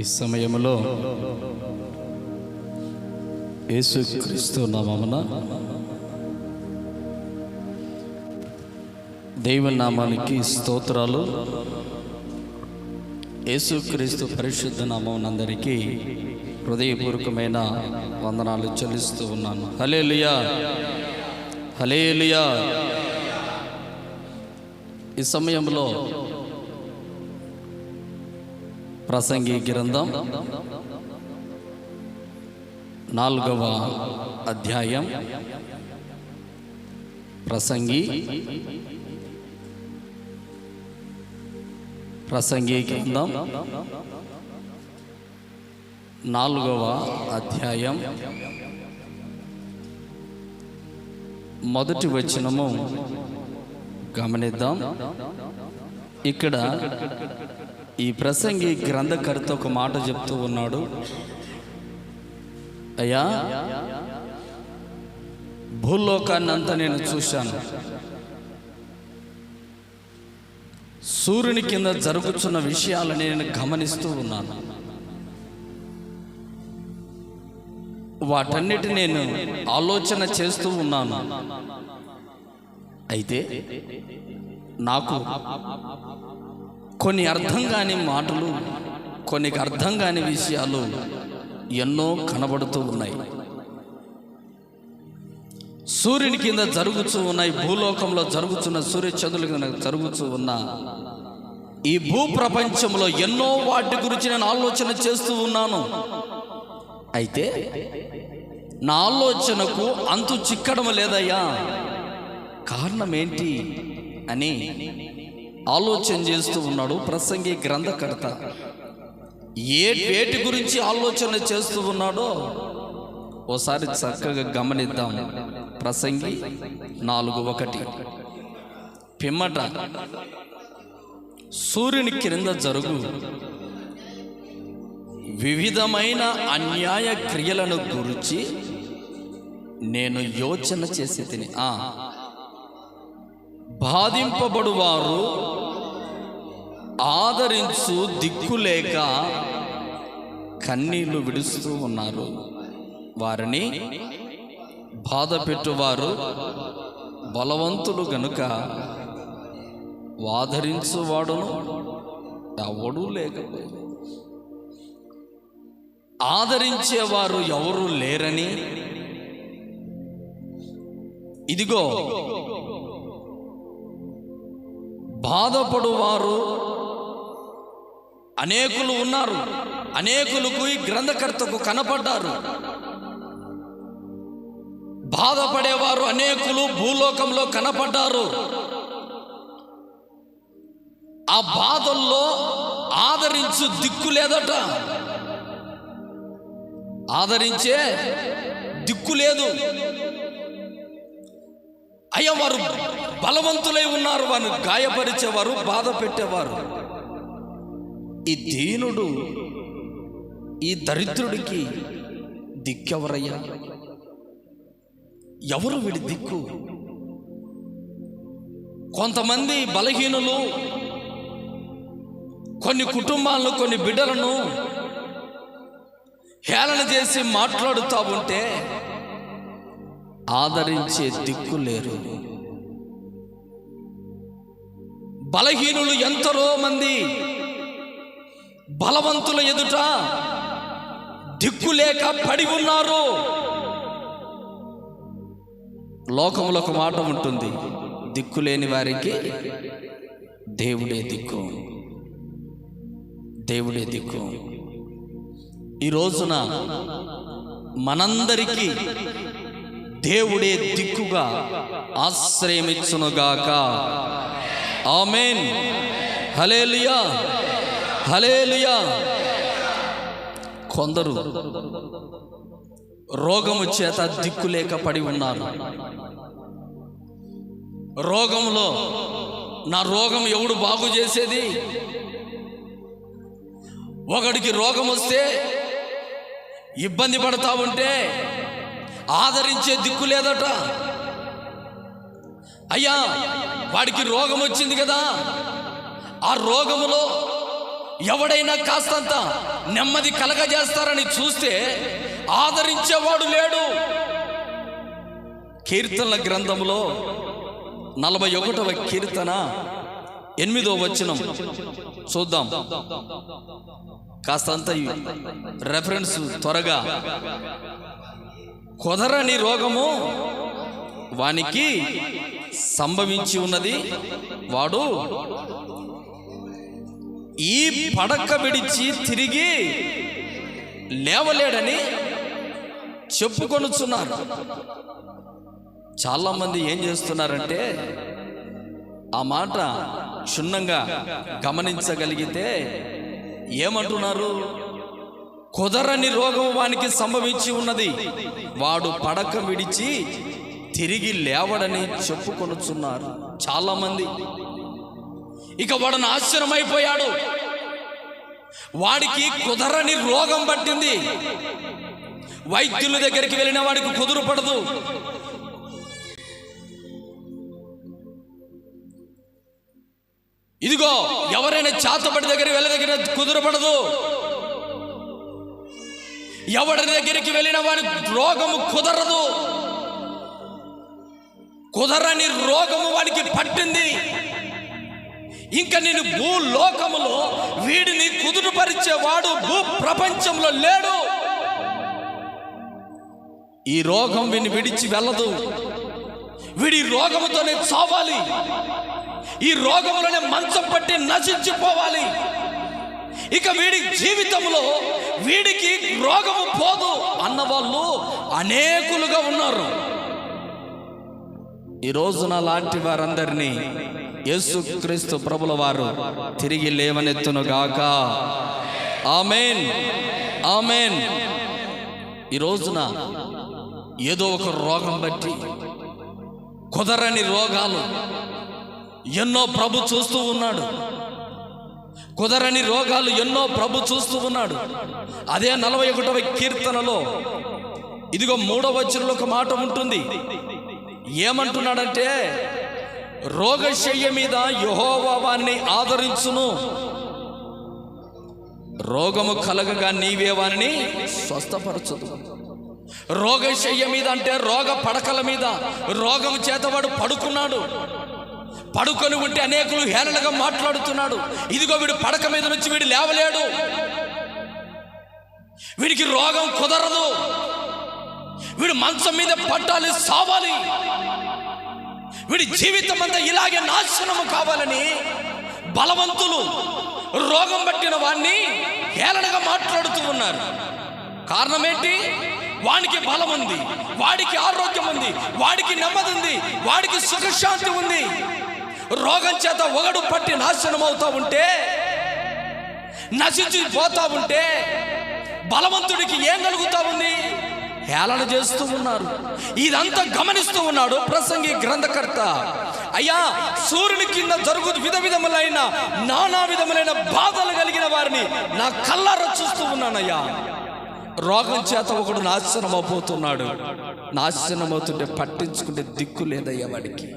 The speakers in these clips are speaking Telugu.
ఈ సమయంలో యేసుక్రీస్తు నామమున దేవుని నామానికి స్తోత్రాలు. యేసుక్రీస్తు పరిశుద్ధ నామమునందరికీ హృదయపూర్వకమైన వందనాలు చెల్లిస్తూ ఉన్నాను. హల్లెలూయా, హల్లెలూయా. ఈ సమయంలో ప్రసంగి గ్రంథం 4వ అధ్యాయం, ప్రసంగి గ్రంథం 4వ అధ్యాయం మొదటి వచనము గమనిద్దాం. ఇక్కడ ఈ ప్రసంగి గ్రంథకర్త ఒక మాట చెప్తూ ఉన్నాడు. అయ్యా, భూలోకాన్ని అంతా నేను చూశాను. సూర్యుని కింద జరుగుతున్న విషయాలను నేను గమనిస్తూ ఉన్నాను. వాటన్నిటి నేను ఆలోచన చేస్తూ ఉన్నాను. అయితే నాకు కొన్ని అర్థం కాని మాటలు, కొన్ని అర్థం కాని విషయాలు ఎన్నో కనబడుతూ ఉన్నాయి. సూర్యుని కింద జరుగుతూ ఉన్నాయి, భూలోకంలో జరుగుతున్న సూర్యచంద్రుల కింద జరుగుతూ ఉన్న ఈ భూ ప్రపంచంలో ఎన్నో వాటి గురించి నేను ఆలోచన చేస్తూ ఉన్నాను. అయితే నా ఆలోచనకు అంతు చిక్కడం లేదయ్యా, కారణం ఏంటి అని ఆలోచన చేస్తూ ఉన్నాడు ప్రసంగి గ్రంథకర్త. వేటి గురించి ఆలోచన చేస్తూ ఉన్నాడో ఓసారి చక్కగా గమనిద్దాం. ప్రసంగి 4:1 పిమ్మట సూర్యుని క్రింద జరుగు వివిధమైన అన్యాయ క్రియలను గురించి నేను యోచన చేసి తిని, బాధింపబడువారు ఆదరించు దిక్కులేక కన్నీళ్లు విడుస్తూ ఉన్నారు. వారిని బాధ పెట్టువారు బలవంతులు గనుక ఆదరించువాడును ఎవడూ లేకపోయారు. ఆదరించేవారు ఎవరు లేరని, ఇదిగో బాధపడువారు అనేకులు ఉన్నారు. అనేకులకు ఈ గ్రంథకర్తకు కనపడ్డారు. బాధపడేవారు అనేకులు భూలోకంలో కనపడ్డారు. ఆ బాధల్లో ఆదరించు దిక్కు లేదట. ఆదరించే దిక్కు లేదు. అయ్యా, వారు బలవంతులై ఉన్నారు. వారిని గాయపరిచేవారు, బాధ పెట్టేవారు. ఈ దీనుడు, ఈ దరిద్రుడికి దిక్కెవరయ్యా? ఎవరు వీడి దిక్కు? కొంతమంది బలహీనులు కొన్ని కుటుంబాలను, కొన్ని బిడ్డలను హేళన చేసి మాట్లాడుతూ ఉంటే ఆదరించే దిక్కు లేరు. బలహీనులు ఎంతరో మంది బలవంతుల ఎదుట దిక్కు లేక పడి ఉన్నారు. లోకంలో ఒక మాట ఉంటుంది, దిక్కులేని వారికి దేవుడే దిక్కు, దేవుడే దిక్కు. ఈ రోజున మనందరికీ దేవుడే దిక్కుగా ఆశ్రయమిచ్చునుగాక. ఆమేన్. హల్లెలూయా, హల్లెలూయా. కొందరు రోగము చేత దిక్కులేక పడి ఉన్నారు. రోగంలో నా రోగం ఎవడు బాగు చేసేది? ఒకడికి రోగం వస్తే ఇబ్బంది పడతా ఉంటే ఆదరించే దిక్కు లేదట. అయ్యా, వాడికి రోగం వచ్చింది కదా, ఆ రోగములో ఎవడైనా కాస్తంత నెమ్మది కలగజేస్తారని చూస్తే ఆదరించేవాడు లేడు. కీర్తనల గ్రంథంలో 41వ కీర్తన 8వ వచనం చూద్దాం. కాస్తంత రెఫరెన్స్ త్వరగా. కుదరని రోగము వానికి సంభవించి ఉన్నది, వాడు ఈ పడక విడిచి తిరిగి లేవలేడని చెప్పుకొనుచున్నారు. చాలా మంది ఏం చేస్తున్నారంటే ఆ మాట క్షుణ్ణంగా గమనించగలిగితే ఏమంటున్నారు? కుదరని రోగం వానికి సంభవించి ఉన్నది, వాడు పడక విడిచి తిరిగి లేవడని చెప్పుకొనుచున్నారు చాలా మంది. ఇక వాడు నాశనమైపోయాడు. వాడికి కుదరని రోగం పట్టింది. వైద్యుల దగ్గరికి వెళ్ళిన వాడికి కుదురు పడదు. ఇదిగో ఎవరైనా చేతబడి దగ్గరికి వెళ్ళ కుదురపడదు. ఎవరి దగ్గరికి వెళ్ళిన వాడి రోగము కుదరదు. కుదరని రోగము వాడికి పట్టింది. ఇంకా నేను భూలోకములో వీడిని కుదురుపరిచేవాడు భూ ప్రపంచంలో లేడు. ఈ రోగం వీడిని విడిచి వెళ్ళదు. వీడి రోగముతోనే చావాలి. ఈ రోగములోనే మంచం పట్టి నశించిపోవాలి. ఇక వీడి జీవితంలో వీడికి రోగము పోదు అన్నవాళ్ళు అనేకులుగా ఉన్నారు. ఈ రోజున లాంటి వారందరినీ యేసుక్రీస్తు ప్రభుల వారు తిరిగి లేవనెత్తునుగాక. ఆమేన్, ఆమేన్. ఈ రోజున ఏదో ఒక రోగం బట్టి కుదరని రోగాలు ఎన్నో ప్రభు చూస్తూ ఉన్నాడు. కుదరని రోగాలు ఎన్నో ప్రభు చూస్తూ ఉన్నాడు. అదే 41వ కీర్తనలో ఇదిగో 3వ వచనంలో ఒక మాట ఉంటుంది. ఏమంటున్నాడంటే, రోగశయ్య మీద యెహోవా వారిని ఆదరించును, రోగము కలగగా నీవే వారిని స్వస్థపరచుదు. రోగశయ్య మీద అంటే రోగ పడకల మీద రోగము చేతవాడు పడుకున్నాడు. పడుకొని ఉంటే అనేకులు హేళనగా మాట్లాడుతున్నాడు. ఇదిగో వీడు పడక మీద నుంచి వీడు లేవలేడు, వీడికి రోగం కుదరదు, వీడు మంచం మీద పట్టాలి, సావాలి, వీడి జీవితం అంతా ఇలాగే నాశనము కావాలని బలవంతులు రోగం పట్టిన వాడిని హేళనగా మాట్లాడుతూ ఉన్నారు. కారణం ఏంటి? వాడికి బలం ఉంది, వాడికి ఆరోగ్యం ఉంది, వాడికి నెమ్మది ఉంది, వాడికి సుఖశాంతి ఉంది. రోగం చేత ఒకడు పట్టి నాశనం అవుతా ఉంటే, నశించిపోతా ఉంటే బలవంతుడికి ఏం కలుగుతా ఉంది? హేళన చేస్తూ ఉన్నారు. ఇదంతా గమనిస్తూ ఉన్నాడు ప్రసంగి గ్రంథకర్త. అయ్యా, సూర్యుని కింద జరుగు విధములైన నానా విధములైన బాధలు కలిగిన వారిని నా కళ్ళారా చూస్తూ ఉన్నానయ్యా. రోగం చేత ఒకడు నాశనం అయిపోతున్నాడు. నాశనం అవుతుంటే పట్టించుకుంటే దిక్కు లేదయ్యా వాడికి.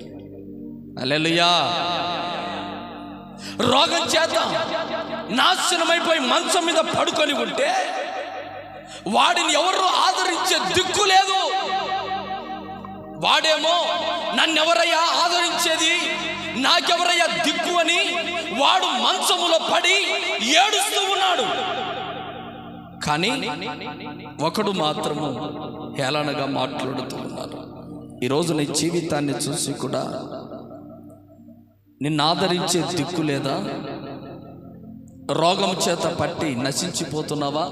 హల్లెలూయా. రోగం చేత నాశనమైపోయి మంచం మీద పడుకొని ఉంటే వాడిని ఎవరు ఆదరించే దిక్కు లేదు. వాడేమో నన్నెవరయ్యా ఆదరించేది, నాకెవరయ్యా దిక్కు అని వాడు మంచములో పడి ఏడుస్తూ ఉన్నాడు. కానీ ఒకడు మాత్రము హేళనగా మాట్లాడుతూ ఉన్నారు. ఈరోజు నీ జీవితాన్ని చూసి కూడా నిన్ను ఆదరించే దిక్కు లేదా? రోగం చేత పట్టి నశించిపోతున్నావా?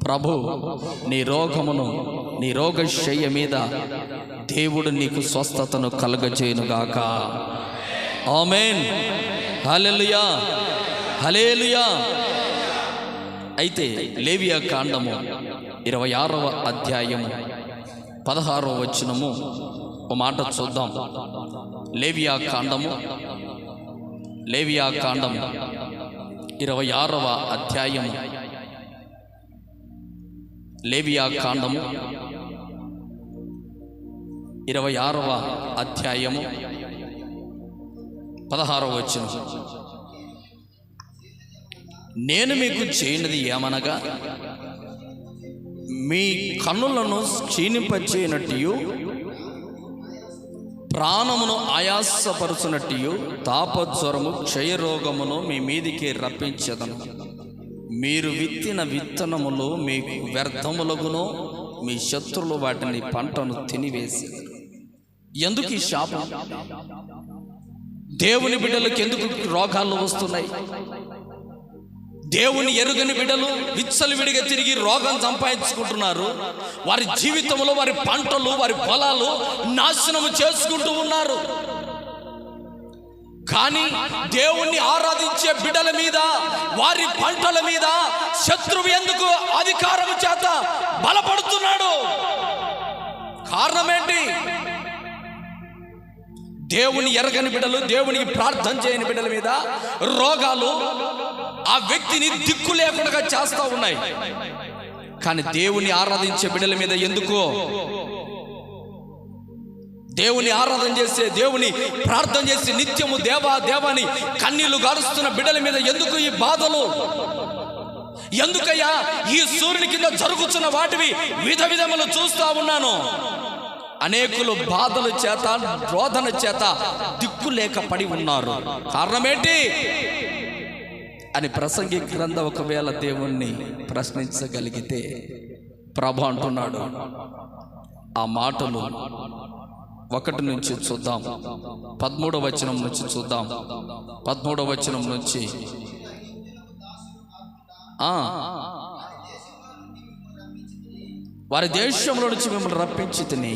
ప్రభు నీ రోగమును, నీ రోగశయ్య మీద దేవుడు నీకు స్వస్థతను కలుగజేయునుగాక. ఆమేన్, హల్లెలూయా, హల్లెలూయా. అయితే లేవియా కాండము 26వ అధ్యాయము 16వ వచనము ఒక మాట చూద్దాం. లేవియా కాండము 26వ అధ్యాయము, లేవియా కాండము 26వ అధ్యాయము 16వ వచనం. నేను మీకు చేయనిది ఏమనగా, మీ కన్నులను క్షీణింపచేయనట్టు, ప్రాణమును ఆయాసపరుచునట్టు తాపజ్వరము క్షయరోగమును మీ మీదికి రప్పించదను. మీరు విత్తిన విత్తనములు మీకు వ్యర్థములగును, మీ శత్రులు వాటిని పంటను తినివేసి. ఎందుకు ఈ శాపం? దేవుని బిడ్డలకు ఎందుకు రోగాలు వస్తున్నాయి? దేవుని ఎరుగని బిడ్డలు విచ్చలవిడిగా తిరిగి రోగం సంపాదించుకుంటున్నారు. వారి జీవితంలో వారి పంటలు, వారి పొలాలు నాశనము చేసుకుంటూ ఉన్నారు. కానీ దేవుణ్ణి ఆరాధించే బిడ్డల మీద, వారి పంటల మీద శత్రువు ఎందుకు అధికారం చేత బలపడుతున్నాడు? కారణం ఏంటి? దేవుని ఎరగని బిడ్డలు, దేవునికి ప్రార్థన చేయని బిడ్డల మీద రోగాలు ఆ వ్యక్తిని దిక్కు లేకుండా చేస్తూ ఉన్నాయి. కానీ దేవుని ఆరాధించే బిడ్డల మీద ఎందుకో, దేవుని ఆరాధన చేసే, దేవుని ప్రార్థన చేసి నిత్యము దేవా దేవాని కన్నీళ్లు గారుస్తున్న బిడ్డల మీద ఎందుకు ఈ బాధలు? ఎందుకయ్యా ఈ సూర్యుని కింద జరుగుతున్న వాటివి విధ విధములు చూస్తా ఉన్నాను. అనేకులు బాధల చేత, రోదన చేత దిక్కు లేక పడి ఉన్నారు. కారణమేంటి అని ప్రసంగి గ్రంథం ఒకవేళ దేవుణ్ణి ప్రశ్నించగలిగితే, ప్రభు అంటున్నాడు. ఆ మాటలు 1 నుంచి చూద్దాం, 13వ వచనం నుంచి చూద్దాం. 13వ వచనం నుంచి, వారి దేశంలో నుంచి మిమ్మల్ని రప్పించి తిని,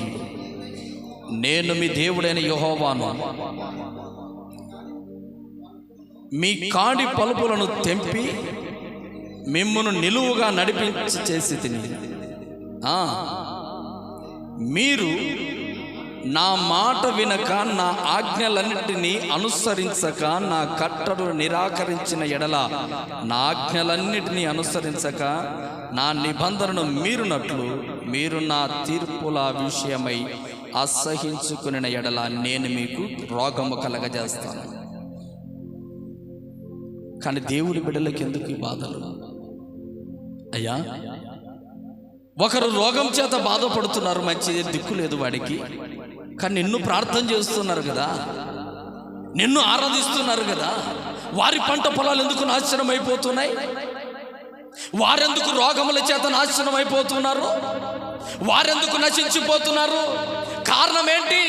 నేను మీ దేవుడైన యెహోవాను, మీ కాడి పలుపులను తెంపి మిమ్మును నిలువుగా నడిపించి చేసి తిని, మీరు నా మాట వినక, నా ఆజ్ఞలన్నిటినీ అనుసరించక, నా కట్టడలు నిరాకరించిన ఎడల, నా ఆజ్ఞలన్నిటినీ అనుసరించక నా నిబంధనను మీరునట్లు, మీరు నా తీర్పుల విషయమై అసహించుకునే ఎడల నేను మీకు రోగము కలగజేస్తాను. కానీ దేవుని బిడ్డలకి ఎందుకు ఈ బాధలు? అయ్యా, ఒకరు రోగం చేత బాధపడుతున్నారు, మంచిది, దిక్కు లేదు వాడికి. కానీ నిన్ను ప్రార్థన చేస్తున్నారు కదా, నిన్ను ఆరాధిస్తున్నారు కదా, వారి పంట పొలాలు ఎందుకు నాశనం అయిపోతున్నాయి? వారెందుకు రోగముల చేత నాశనం అయిపోతున్నారు? వారెందుకు నశించిపోతున్నారు? కారణం ఏంటి?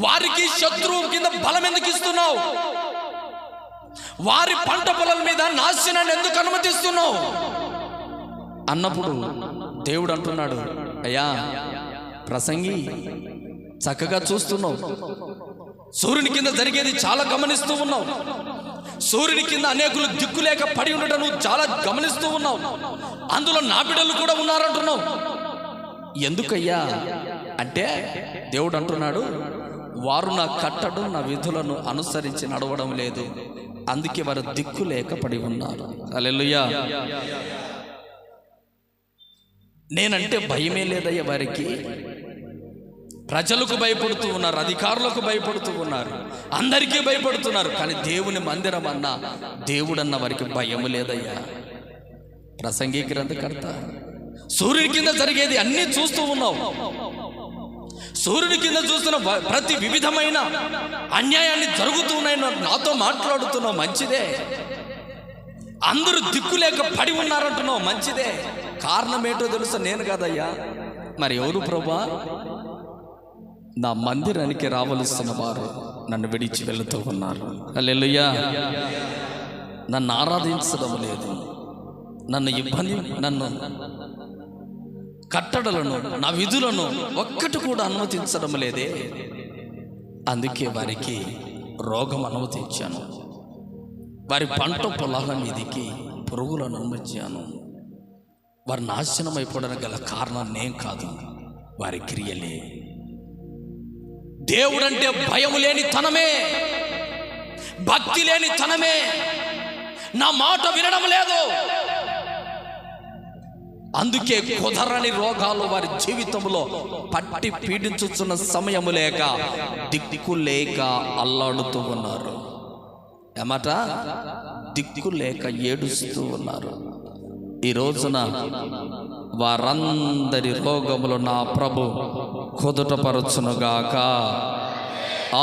వారికి శత్రువు కింద బలం ఎందుకు ఇస్తున్నావు? వారి పంట పొలాల మీద నాశనాన్ని ఎందుకు అనుమతిస్తున్నావు అన్నప్పుడు దేవుడు అంటున్నాడు, అయ్యా ప్రసంగి, చక్కగా చూస్తున్నావు, సూర్యుని కింద జరిగేది చాలా గమనిస్తూ ఉన్నావు, సూర్యుని కింద అనేకులు దిక్కులేక పడి ఉండటం నువ్వు చాలా గమనిస్తూ ఉన్నావు, అందులో నా బిడ్డలు కూడా ఉన్నారంటున్నావు. ఎందుకయ్యా అంటే దేవుడు అంటున్నాడు, వారు నా కట్టడు, నా విధులను అనుసరించి నడవడం లేదు, అందుకే వారు దిక్కు లేక పడి ఉన్నారు. హల్లెలూయా. నేనంటే భయమే లేదయ్యా వారికి. ప్రజలకు భయపడుతూ ఉన్నారు, అధికారులకు భయపడుతూ ఉన్నారు, అందరికీ భయపడుతున్నారు. కానీ దేవుని మందిరం అన్నా, దేవుడన్న వారికి భయము లేదయ్యా. ప్రసంగి గ్రంథకర్త, సూర్యుని కింద జరిగేది అన్నీ చూస్తూ ఉన్నావు, సూర్యుని కింద చూస్తున్న ప్రతి వివిధమైన అన్యాయాన్ని జరుగుతున్నాయి, నాతో మాట్లాడుతున్నావు, మంచిదే. అందరూ దిక్కులేక పడి ఉన్నారంటున్నావు, మంచిదే. కారణం ఏంటో తెలుసా? నేను కాదయ్యా, మరి ఎవరు ప్రభా? నా మందిరానికి రావలసిన వారు నన్ను విడిచి వెళుతూ ఉన్నారు. హల్లెలూయా. నన్ను ఆరాధించడం లేదు, నన్ను ఇబ్బంది, నన్ను కట్టడలను, నా విధులను ఒక్కటి కూడా అనుమతించడం లేదే. అందుకే వారికి రోగం అనుమతించాను, వారి పంట పొలాల మీదికి పురుగులను అనుమతించాను. వారి నాశనం అయిపోవడానికి గల కారణం నేను కాదు, వారి క్రియలే. దేవుడంటే భయం లేని తనమే, భక్తి లేని తనమే. నా మాట వినడం లేదు, అందుకే కుదరని రోగాలు వారి జీవితంలో పట్టి పీడించుతున్న సమయము లేక, దిక్కు లేక అల్లాడుతూ ఉన్నారు. ఏమాట దిక్కు లేక ఏడుస్తూ ఉన్నారు. ఈ రోజున వారందరి రోగములు నా ప్రభు కుదుటపరచునుగాక.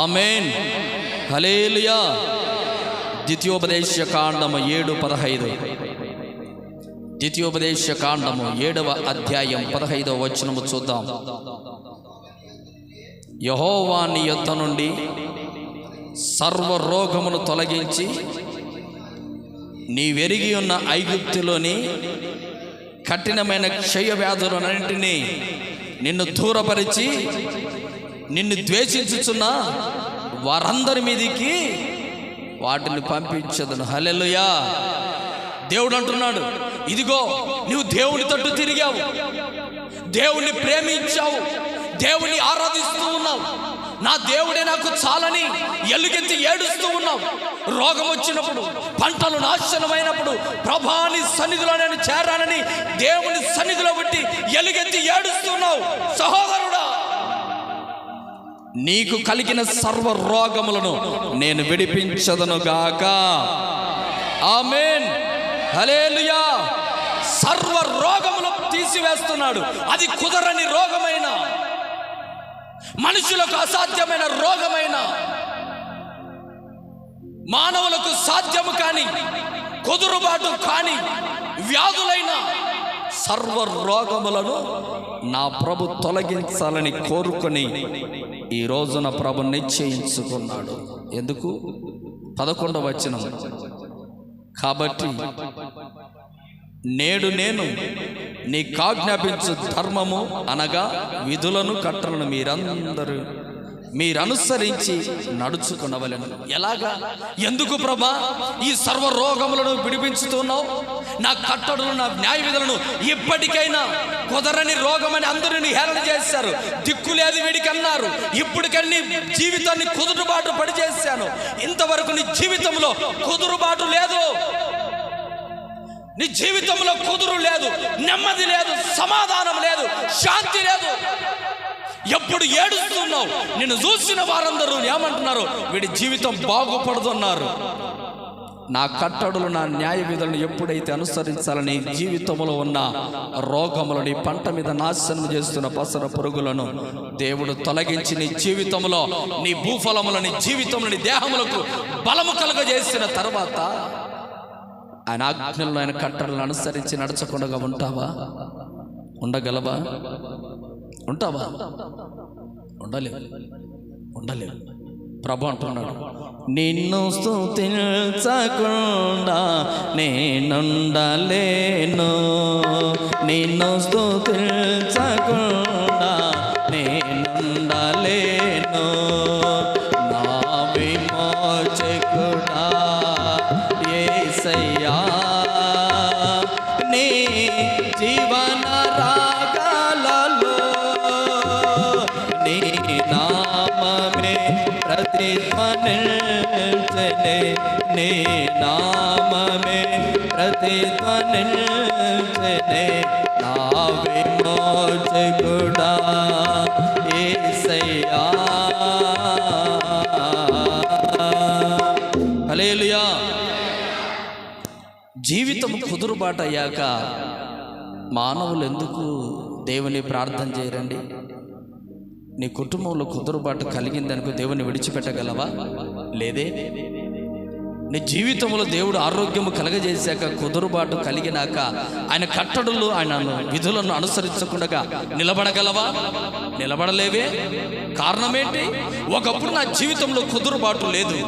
ఆమేన్, హల్లెలూయా. ద్వితీయోపదేశ కాండము 7:15. ద్వితీయోపదేశ కాండము 7వ అధ్యాయం 15వ వచనము చూద్దాం. యెహోవా నీ యొద్ద నుండి సర్వ రోగమును తొలగించి నీవెరిగి ఉన్న ఐగుప్తులోని కఠినమైన క్షయ వ్యాధులన్నింటినీ నిన్ను దూరపరిచి నిన్ను ద్వేషించుచున్న వారందరి మీదికి వాటిని పంపించదును. హల్లెలూయా. దేవుడు అంటున్నాడు, ఇదిగో నువ్వు దేవుని తట్టు తిరిగావు, దేవుణ్ణి ప్రేమించావు, దేవుని ఆరాధిస్తూ ఉన్నావు, నా దేవుడే నాకు చాలని ఎలుగెత్తి ఏడుస్తూ ఉన్నావు. రోగం వచ్చినప్పుడు, పంటలు నాశనమైనప్పుడు ప్రభాని సన్నిధిలో నేను చేరానని దేవుని సన్నిధిలో బట్టి ఎలుగెత్తి ఏడుస్తున్నావు. సహోదరుడా, నీకు కలిగిన సర్వ రోగములను నేను విడిపించదను గాక. ఆమేన్, హల్లెలూయా. సర్వ రోగములు తీసివేస్తున్నాడు. అది కుదరని రోగమైన, మనుషులకు అసాధ్యమైన రోగమైన, మానవులకు సాధ్యము కాని, కుదురుబాటు కాని వ్యాధులైన సర్వ రోగములను నా ప్రభు తొలగించాలని కోరుకొని ఈ రోజున ప్రభు నిశ్చయించుకున్నాడు. ఎందుకు? 11వ వచనం. కాబట్టి నేడు నేను నీకాజ్ఞాపించు ధర్మము అనగా విధులను కట్టలను మీరు అనుసరించి నడుచుకునవలెను. ఎలాగా? ఎందుకు ప్రభా ఈ సర్వ రోగములను విడిపించుతున్నావు? నా కట్టడలు, నా న్యాయ విధులను ఇప్పటికైనా కుదరని రోగమని అందరిని హేళన చేశారు. దిక్కు లేదు వీడికి అన్నారు. ఇప్పటికన్నీ జీవితాన్ని కుదురుబాటు పడి చేశాను. ఇంతవరకు నీ జీవితంలో కుదురుబాటు లేదు, నీ జీవితంలో కుదురు లేదు, నెమ్మది లేదు, సమాధానం లేదు, శాంతి లేదు. ఎప్పుడు ఏడుస్తున్నావు? నిన్ను చూసిన వారందరూ ఏమంటున్నారు? వీడి జీవితం బాగుపడుతున్నారు. నా కట్టడులు, నా న్యాయ విధులను ఎప్పుడైతే అనుసరించాలని జీవితంలో ఉన్న రోగములని, పంట మీద నాశనం చేస్తున్న పసర పురుగులను దేవుడు తొలగించి నీ జీవితంలో, నీ భూఫలములని, జీవితంలో, నీ దేహములకు బలము కలుగజేసిన తర్వాత ఆయన ఆజ్ఞలను, ఆయన కట్టడలను అనుసరించి నడచకుండా ఉంటావా? ఉండగలవా? ఉంటావా? ఉండలేవు. ప్రభు అంటున్నాడు, నిన్ను స్తుతించకుండా నేనుండలేను, నిన్ను స్తుతించకుండా నేనుండలేను. నా విమోచకుడా యేసయ్యా, నీ జీవన రాగాలలో నీ నామమే ప్రతిధ్వనించనే, నీ నామమే ప్రతిధ్వనించనే. నా విమోచకుడా యేసయ్యా. హల్లెలూయా. జీవితం కుదురుబాటు అయ్యాక మానవులు ఎందుకు దేవుని ప్రార్థన చేయరండి? నీ కుటుంబంలో కుదురుబాటు కలిగిందనుకో దేవుని విడిచిపెట్టగలవా? లేదే. నీ జీవితంలో దేవుడు ఆరోగ్యము కలగజేశాక, కుదురుబాటు కలిగినాక ఆయన కట్టడులు, ఆయన విధులను అనుసరించకుండా నిలబడగలవా? నిలబడలేవే. కారణం ఏంటి? ఒకప్పుడు నా జీవితంలో కుదురుబాటు లేదు,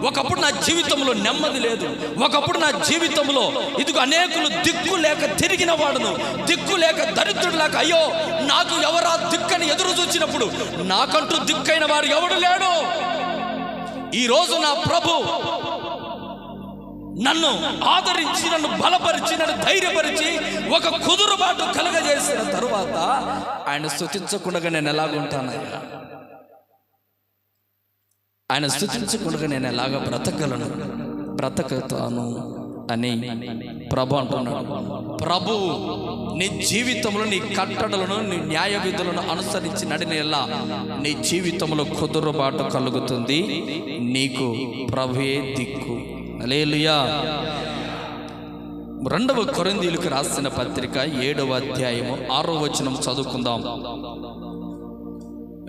ఒకప్పుడు నా జీవితంలో నెమ్మది లేదు, ఒకప్పుడు నా జీవితంలో ఇదిగో అనేకులు దిక్కు లేక తిరిగిన వాడును, దిక్కు లేక దరిద్రుడు లేక అయ్యో నాకు ఎవరా దిక్కని ఎదురు చూచినప్పుడు నాకంటూ దిక్కైన వాడు ఎవడు లేడు. ఈరోజు నా ప్రభు నన్ను ఆదరించి, నన్ను బలపరిచి, నన్ను ధైర్యపరిచి ఒక కుదురుబాటు కలగజేసిన తరువాత ఆయన స్తుతించకుండా నేను ఎలాగుంటానయ్యా? ఆయన స్తుతించకుండా నేను ఎలాగ బ్రతకగలను? బ్రతకతాను. అని ప్రభు అంటున్నాడు. ప్రభువు నీ జీవితంలో నీ కట్టడలను నీ న్యాయ విధులను అనుసరించి నడినేలా నీ జీవితంలో కుదురుబాటు కలుగుతుంది. నీకు ప్రభువే దిక్కు. హల్లెలూయా. 2 కొరింథీయులకు రాసిన పత్రిక 7వ అధ్యాయము 6వ వచనం చదువుకుందాం.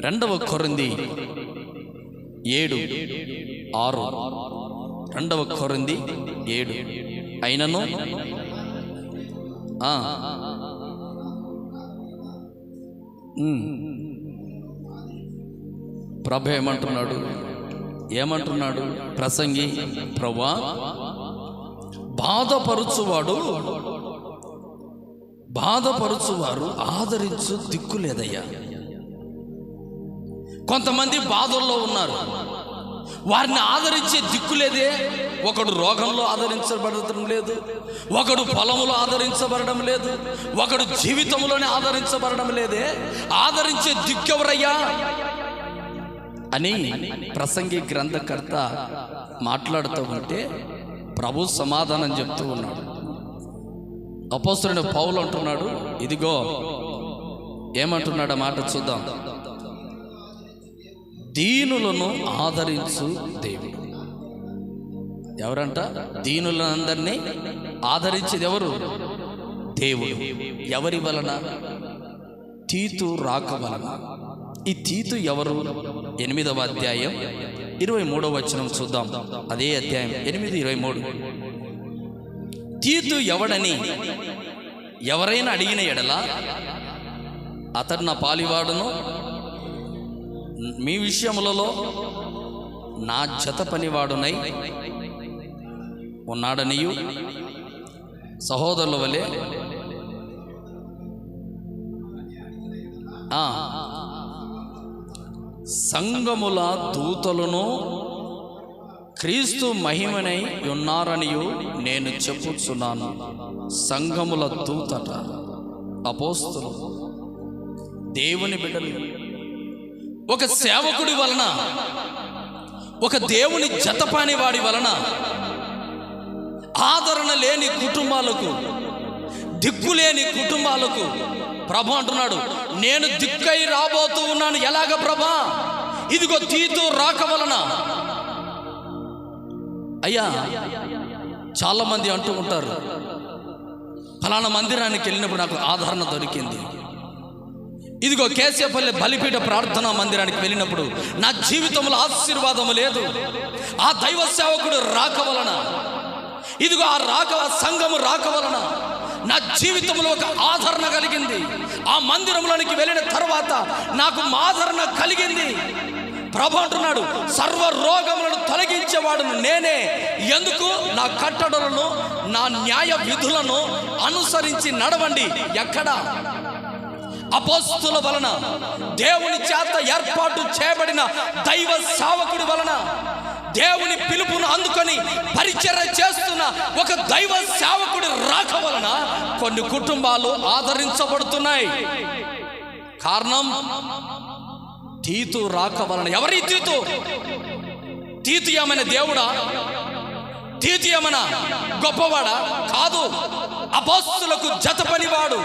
2 కొరింథీ 7:6. 2 కొరింథీ 7. అయినను ప్రభు ఏమంటున్నాడు ప్రసంగి? ప్రభువా, బాధపరుచువారు ఆదరించు దిక్కు లేదయ్యా. కొంతమంది బాధల్లో ఉన్నారు, వారిని ఆదరించే దిక్కు లేదే. ఒకడు రోగంలో ఆదరించబడటం లేదు, ఒకడు పొలంలో ఆదరించబడడం లేదు, ఒకడు జీవితంలోనే ఆదరించబడడం లేదే. ఆదరించే దిక్కెవరయ్యా అని ప్రసంగి గ్రంథకర్త మాట్లాడుతూ ఉంటే ప్రభు సమాధానం చెప్తూ ఉన్నాడు. అపోస్తలుడైన పౌలు అంటున్నాడు, ఇదిగో ఏమంటున్నాడు మాట చూద్దాం. దీనులను ఆదరించు దేవుడు. ఎవరంట? దీనులందరినీ ఆదరించేది ఎవరు? దేవుడు. ఎవరి వలన? తీతు రాక వలన. ఈ తీతు ఎవరు? 8వ అధ్యాయం 23వ వచనం చూద్దాం. అదే అధ్యాయం 8:23. తీతు ఎవడని ఎవరైనా అడిగిన ఎడల అతడు నా పాలివాడును, మీ విషయములలో నా జత పనివాడునై ఉన్నాడనియు సహోదరుల వలె సంఘముల దూతలను క్రీస్తు మహిమనై ఉన్నారనియు నేను చెప్పుచున్నాను. సంఘముల దూతట అపోస్తలు, దేవుని బిడ్డలు. ఒక సేవకుడి వలన, ఒక దేవుని జతపాని వాడి వలన ఆదరణ లేని కుటుంబాలకు, దిక్కులేని కుటుంబాలకు ప్రభు అంటున్నాడు, నేను దిక్కై రాబోతూ ఉన్నాను. ఎలాగ ప్రభా? ఇదిగో తీతు రాక వలన. అయ్యా, చాలా మంది అంటూ ఉంటారు, ఫలానా మందిరానికి వెళ్ళినప్పుడు నాకు ఆదరణ దొరికింది. ఇదిగో కేశవపల్లి బలిపీఠ ప్రార్థనా మందిరానికి వెళ్ళినప్పుడు నా జీవితంలో ఆశీర్వాదము లేదు. ఆ దైవ సేవకుడు రాక వలన, ఇదిగో ఆ సంఘము రాక వలన నా జీవితంలో ఒక ఆదరణ కలిగింది. ఆ మందిరంలోనికి వెళ్ళిన తర్వాత నాకు ఆదరణ కలిగింది. ప్రభు అంటున్నాడు, సర్వ రోగములను తొలగించేవాడును నేనే. ఎందుకు? నా కట్టడలను, నా న్యాయ విధులను అనుసరించి నడవండి. ఎక్కడ? అపోస్తుల వలన, దేవుని చేత ఏర్పాటు చేయబడిన దైవ సేవకుడి వలన, దేవుని పిలుపును అందుకొని పరిచర్య చేస్తున్న ఒక దైవ సేవకుడి రాక వలన కొన్ని కుటుంబాలు ఆదరించబడుతున్నాయి. కారణం తీతు రాక వలన. ఎవరి తీతు? తీతు ఏమైనా దేవుడా? తీతు ఏమైనా గొప్పవాడా? కాదు. అపోస్తులకు జత పనివాడు,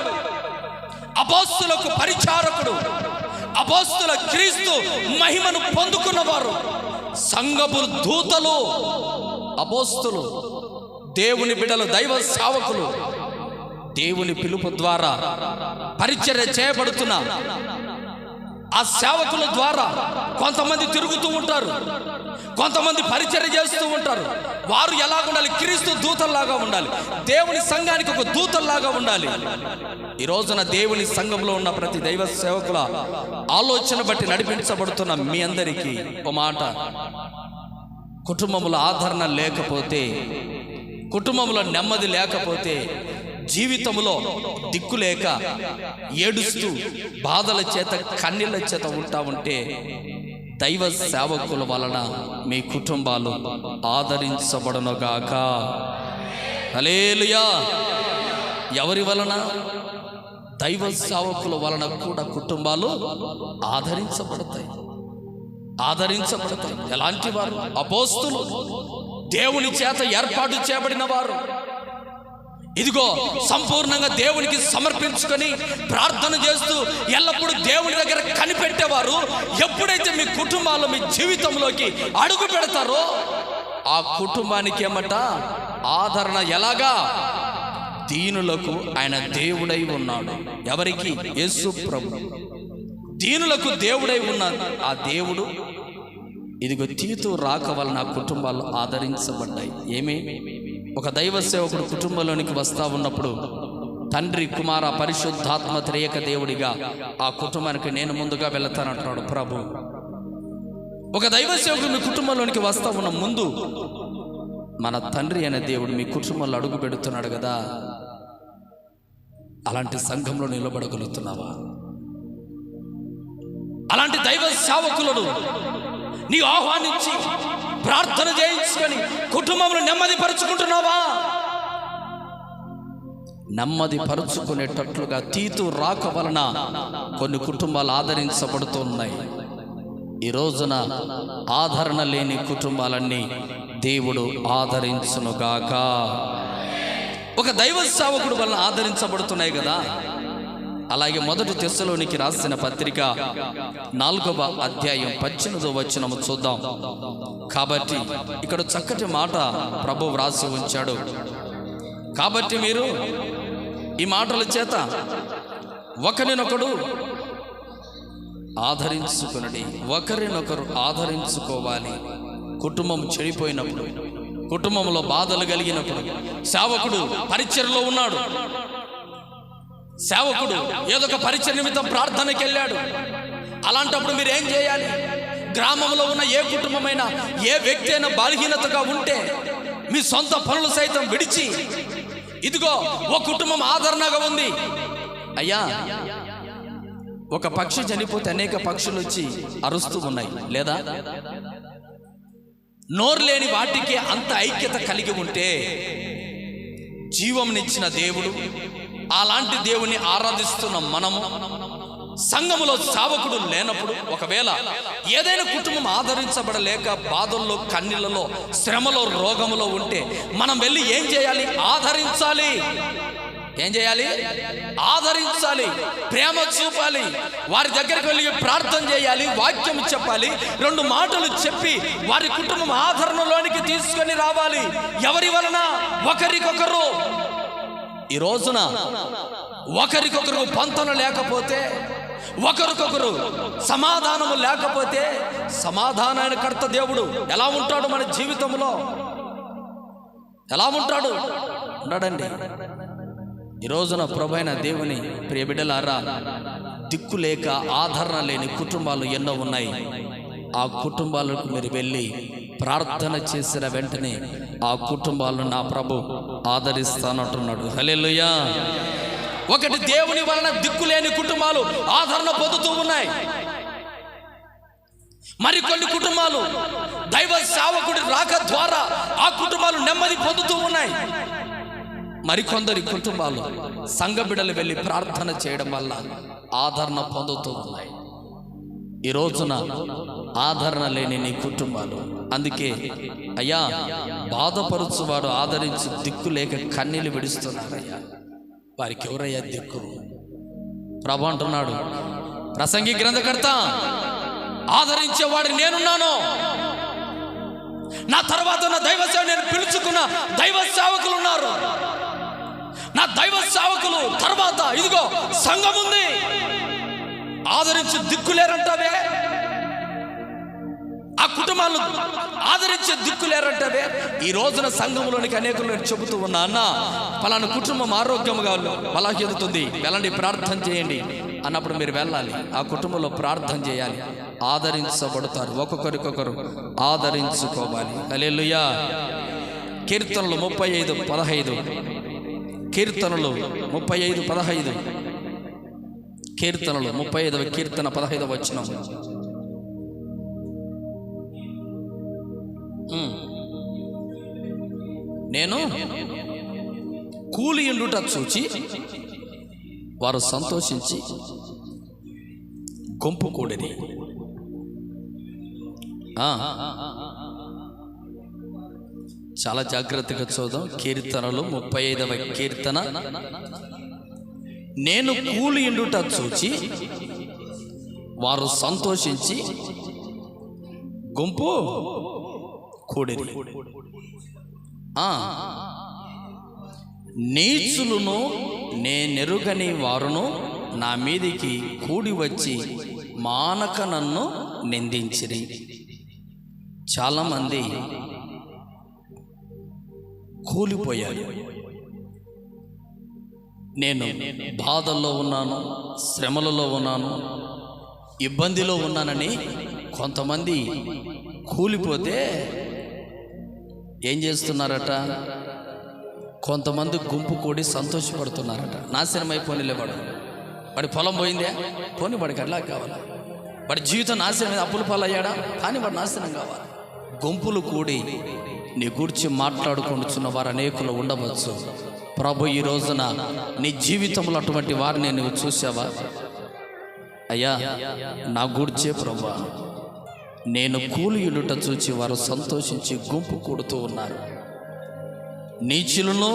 అపోస్తులకు పరిచారకుడు, అపోస్తుల క్రీస్తు మహిమను పొందుకున్నవారు, సంఘపు దూతలు, అపోస్తులు, దేవుని బిడ్డలు, దైవ సేవకులు. దేవుని పిలుపు ద్వారా పరిచర్య చేయబడుతున్న ఆ సేవకుల ద్వారా కొంతమంది తిరుగుతూ ఉంటారు, కొంతమంది పరిచర్య చేస్తూ ఉంటారు. వారు ఎలా ఉండాలి? క్రీస్తు దూతల్లాగా ఉండాలి. దేవుని సంఘానికి ఒక దూతల్లాగా ఉండాలి. ఈ రోజున దేవుని సంఘంలో ఉన్న ప్రతి దైవ సేవకుల ఆలోచన బట్టి నడిపించబడుతున్న మీ అందరికీ ఒక మాట, కుటుంబంలో ఆదరణ లేకపోతే, కుటుంబంలో నెమ్మది లేకపోతే, జీవితంలో దిక్కు లేక ఏడుస్తూ బాధల చేత కన్నీళ్ళ చేత ఉంటా ఉంటే దైవ సేవకుల వలన మీ కుటుంబాలు ఆదరించబడునుగాక. హల్లెలూయా. ఎవరి వలన? దైవ సేవకుల వలన కూడా కుటుంబాలు ఆదరించబడతాయి. ఎలాంటి వారు? అపోస్తులు, దేవుని చేత ఏర్పాటు చేయబడిన వారు, ఇదిగో సంపూర్ణంగా దేవునికి సమర్పించుకొని ప్రార్థన చేస్తూ ఎల్లప్పుడూ దేవుని దగ్గర కనిపెట్టేవారు ఎప్పుడైతే మీ కుటుంబాలు మీ జీవితంలోకి అడుగు పెడతారో ఆ కుటుంబానికి ఏమట ఆదరణ. ఎలాగా? దీనులకు ఆయన దేవుడై ఉన్నాడు. ఎవరికి? యేసు ప్రభు. దీనులకు దేవుడై ఉన్నాడు ఆ దేవుడు. ఇదిగో తీతు రాక వలన కుటుంబాలు ఆదరించబడ్డాయి. ఏమి? ఒక దైవ సేవకుడు కుటుంబంలోనికి వస్తా ఉన్నప్పుడు తండ్రి, కుమార, పరిశుద్ధాత్మ త్రియక దేవుడిగా ఆ కుటుంబానికి నేను ముందుగా వెళతానంటున్నాడు ప్రభు. ఒక దైవ సేవకుడు మీ కుటుంబంలోనికి వస్తా ఉన్న ముందు మన తండ్రి అనే దేవుడు మీ కుటుంబంలో అడుగు పెడుతున్నాడు కదా. అలాంటి సంఘంలో నిలబడగలుగుతున్నావా? అలాంటి దైవ సేవకులను నీ ఆహ్వానించి ప్రార్థన చేయించుకొని కుటుంబంలో నెమ్మది పరుచుకుంటున్నావా? నెమ్మది పరుచుకునేటట్లుగా తీతు రాక వలన కొన్ని కుటుంబాలు ఆదరించబడుతున్నాయి. ఈ రోజున ఆదరణ లేని కుటుంబాలన్నీ దేవుడు ఆదరించునుగాక. ఒక దైవ సేవకుడు వలన ఆదరించబడుతున్నాయి కదా. అలాగే మొదటి తెస్సలోనికి రాసిన పత్రిక 4వ అధ్యాయం 18వ వచనము చూద్దాం. కాబట్టి ఇక్కడ చక్కటి మాట ప్రభువు వ్రాసి ఉంచాడు. కాబట్టి మీరు ఈ మాటల చేత ఒకరినొకడు ఆదరించుకునడి, ఒకరినొకరు ఆదరించుకోవాలి. కుటుంబం చెడిపోయినప్పుడు, కుటుంబంలో బాధలు కలిగినప్పుడు, సేవకుడు పరిచర్యలో ఉన్నాడు, సేవకుడు ఏదో ఒక పరిచయ నిమిత్తం ప్రార్థనకి వెళ్ళాడు. అలాంటప్పుడు మీరు ఏం చేయాలి? గ్రామంలో ఉన్న ఏ కుటుంబమైనా, ఏ వ్యక్తి అయినా బలహీనతగా ఉంటే మీ సొంత పనులు సైతం విడిచి, ఇదిగో ఓ కుటుంబం ఆదరణగా ఉంది అయ్యా, ఒక పక్షి చనిపోతే అనేక పక్షులు వచ్చి అరుస్తూ ఉన్నాయి లేదా? నోరు లేని వాటికి అంత ఐక్యత కలిగి ఉంటే జీవంనిచ్చిన దేవుడు, అలాంటి దేవుని ఆరాధిస్తున్న మనము సంఘములో సేవకుడు లేనప్పుడు, ఒకవేళ ఏదైనా కుటుంబం ఆదరించబడలేక బాధల్లో, కన్నీళ్లలో, శ్రమలో, రోగములో ఉంటే మనం వెళ్ళి ఏం చేయాలి? ఆదరించాలి. ఏం చేయాలి? ఆదరించాలి, ప్రేమ చూపాలి, వారి దగ్గరికి వెళ్ళి ప్రార్థన చేయాలి, వాక్యం చెప్పాలి, 2 మాటలు చెప్పి వారి కుటుంబం ఆదరణలోనికి తీసుకొని రావాలి. ఎవరి వలన? ఒకరికొకరు. ఈ రోజున ఒకరికొకరు పొంతన లేకపోతే, ఒకరికొకరు సమాధానము లేకపోతే, సమాధానానికర్త దేవుడు ఎలా ఉంటాడు మన జీవితంలో? ఎలా ఉంటాడు? ఉన్నాడండి. ఈ రోజున ప్రభువైన దేవుని ప్రియ బిడ్డలారా, దిక్కు లేక ఆదరణ లేని కుటుంబాలు ఎన్నో ఉన్నాయి. ఆ కుటుంబాలకు మీరు వెళ్ళి ప్రార్థన చేసిన వెంటనే ఆ కుటుంబాలను నా ప్రభు ఆదరిస్తానంటున్నాడు. హల్లెలూయా. ఒకటి, దేవుని వలన దిక్కులేని కుటుంబాలు ఆదరణ పొందుతూ ఉన్నాయి. మరికొన్ని కుటుంబాలు దైవ సేవకుడి రాక ద్వారా ఆ కుటుంబాలు నెమ్మది పొందుతూ ఉన్నాయి. మరికొందరి కుటుంబాలు సంఘ బిడ్డలు వెళ్ళి ప్రార్థన చేయడం వల్ల ఆదరణ పొందుతూ ఉన్నాయి. ఈ రోజున ఆదరణ లేని నీ కుటుంబాలు, అందుకే అయ్యా బాధపరుచువాడు ఆదరించి దిక్కు లేక కన్నీళ్ళు విడుస్తున్నారయ్యా, వారికి ఎవరయ్యా దిక్కు? ప్రభు అంటున్నాడు, ప్రసంగి గ్రంథకర్త, ఆదరించేవాడు నేనున్నాను, నా తర్వాత నా దైవ సేవ నేను పిలుచుకున్న దైవ సేవకులు ఉన్నారు, నా దైవ సేవకులు తర్వాత ఇదిగో సంఘం ఉంది, ఆదరించి దిక్కులేరంటావే, ఆ కుటుంబాలను ఆదరించే దిక్కులేరంటావే. ఈ రోజున సంఘంలోనికి అనేకులు నేను చెబుతూ ఉన్నా, అన్న పలానా కుటుంబం ఆరోగ్యంగా బలహీనతుంది, వెళ్ళండి ప్రార్థన చేయండి అన్నప్పుడు మీరు వెళ్ళాలి, ఆ కుటుంబంలో ప్రార్థన చేయాలి, ఆదరించబడతారు. ఒక్కొక్కరికొకరు ఆదరించుకోవాలి. హల్లెలూయా. కీర్తనలు 35:15, కీర్తనలు 35:15, కీర్తనలు 35వ కీర్తన 15వ వచనం. నేను కూలి ఉండుట చూచి వారు సంతోషించి గుంపు కూడిరి. చాలా జాగ్రత్తగా చూద్దాం. కీర్తనలు 35వ కీర్తన. నేను కూలి ఎండుట చూచి వారు సంతోషించి గుంపు కూడిరి. నీచులను నేనెరుగని వారును నా మీదికి కూడి వచ్చి మానక నన్ను నిందించిరి. చాలామంది కూలిపోయారు. నేను బాధల్లో ఉన్నాను, శ్రమలలో ఉన్నాను, ఇబ్బందిలో ఉన్నానని కొంతమంది కూలిపోతే ఏం చేస్తున్నారట? కొంతమంది గుంపు కూడి సంతోషపడుతున్నారట. నాశనం అయిపోయిలే వాడి పొలం పోయిందే, పోనీ వాడికి అట్లా కావాలి. వాడి జీవితం నాశనం, అప్పుల పాలయ్యాడా, కానీ వాడు నాశనం కావాలి. గుంపులు కూడి నీ గురించి మాట్లాడుకుంటున్న వారు అనేకులు ఉండవచ్చు. ప్రభు ఈ రోజున నీ జీవితంలో అటువంటి వారిని నువ్వు చూసావా? అయ్యా, నా గురించే ప్రభు, నేను కూలియులుట చూచి వారు సంతోషించి గుంపు కూడుతూ ఉన్నారు. నీచులను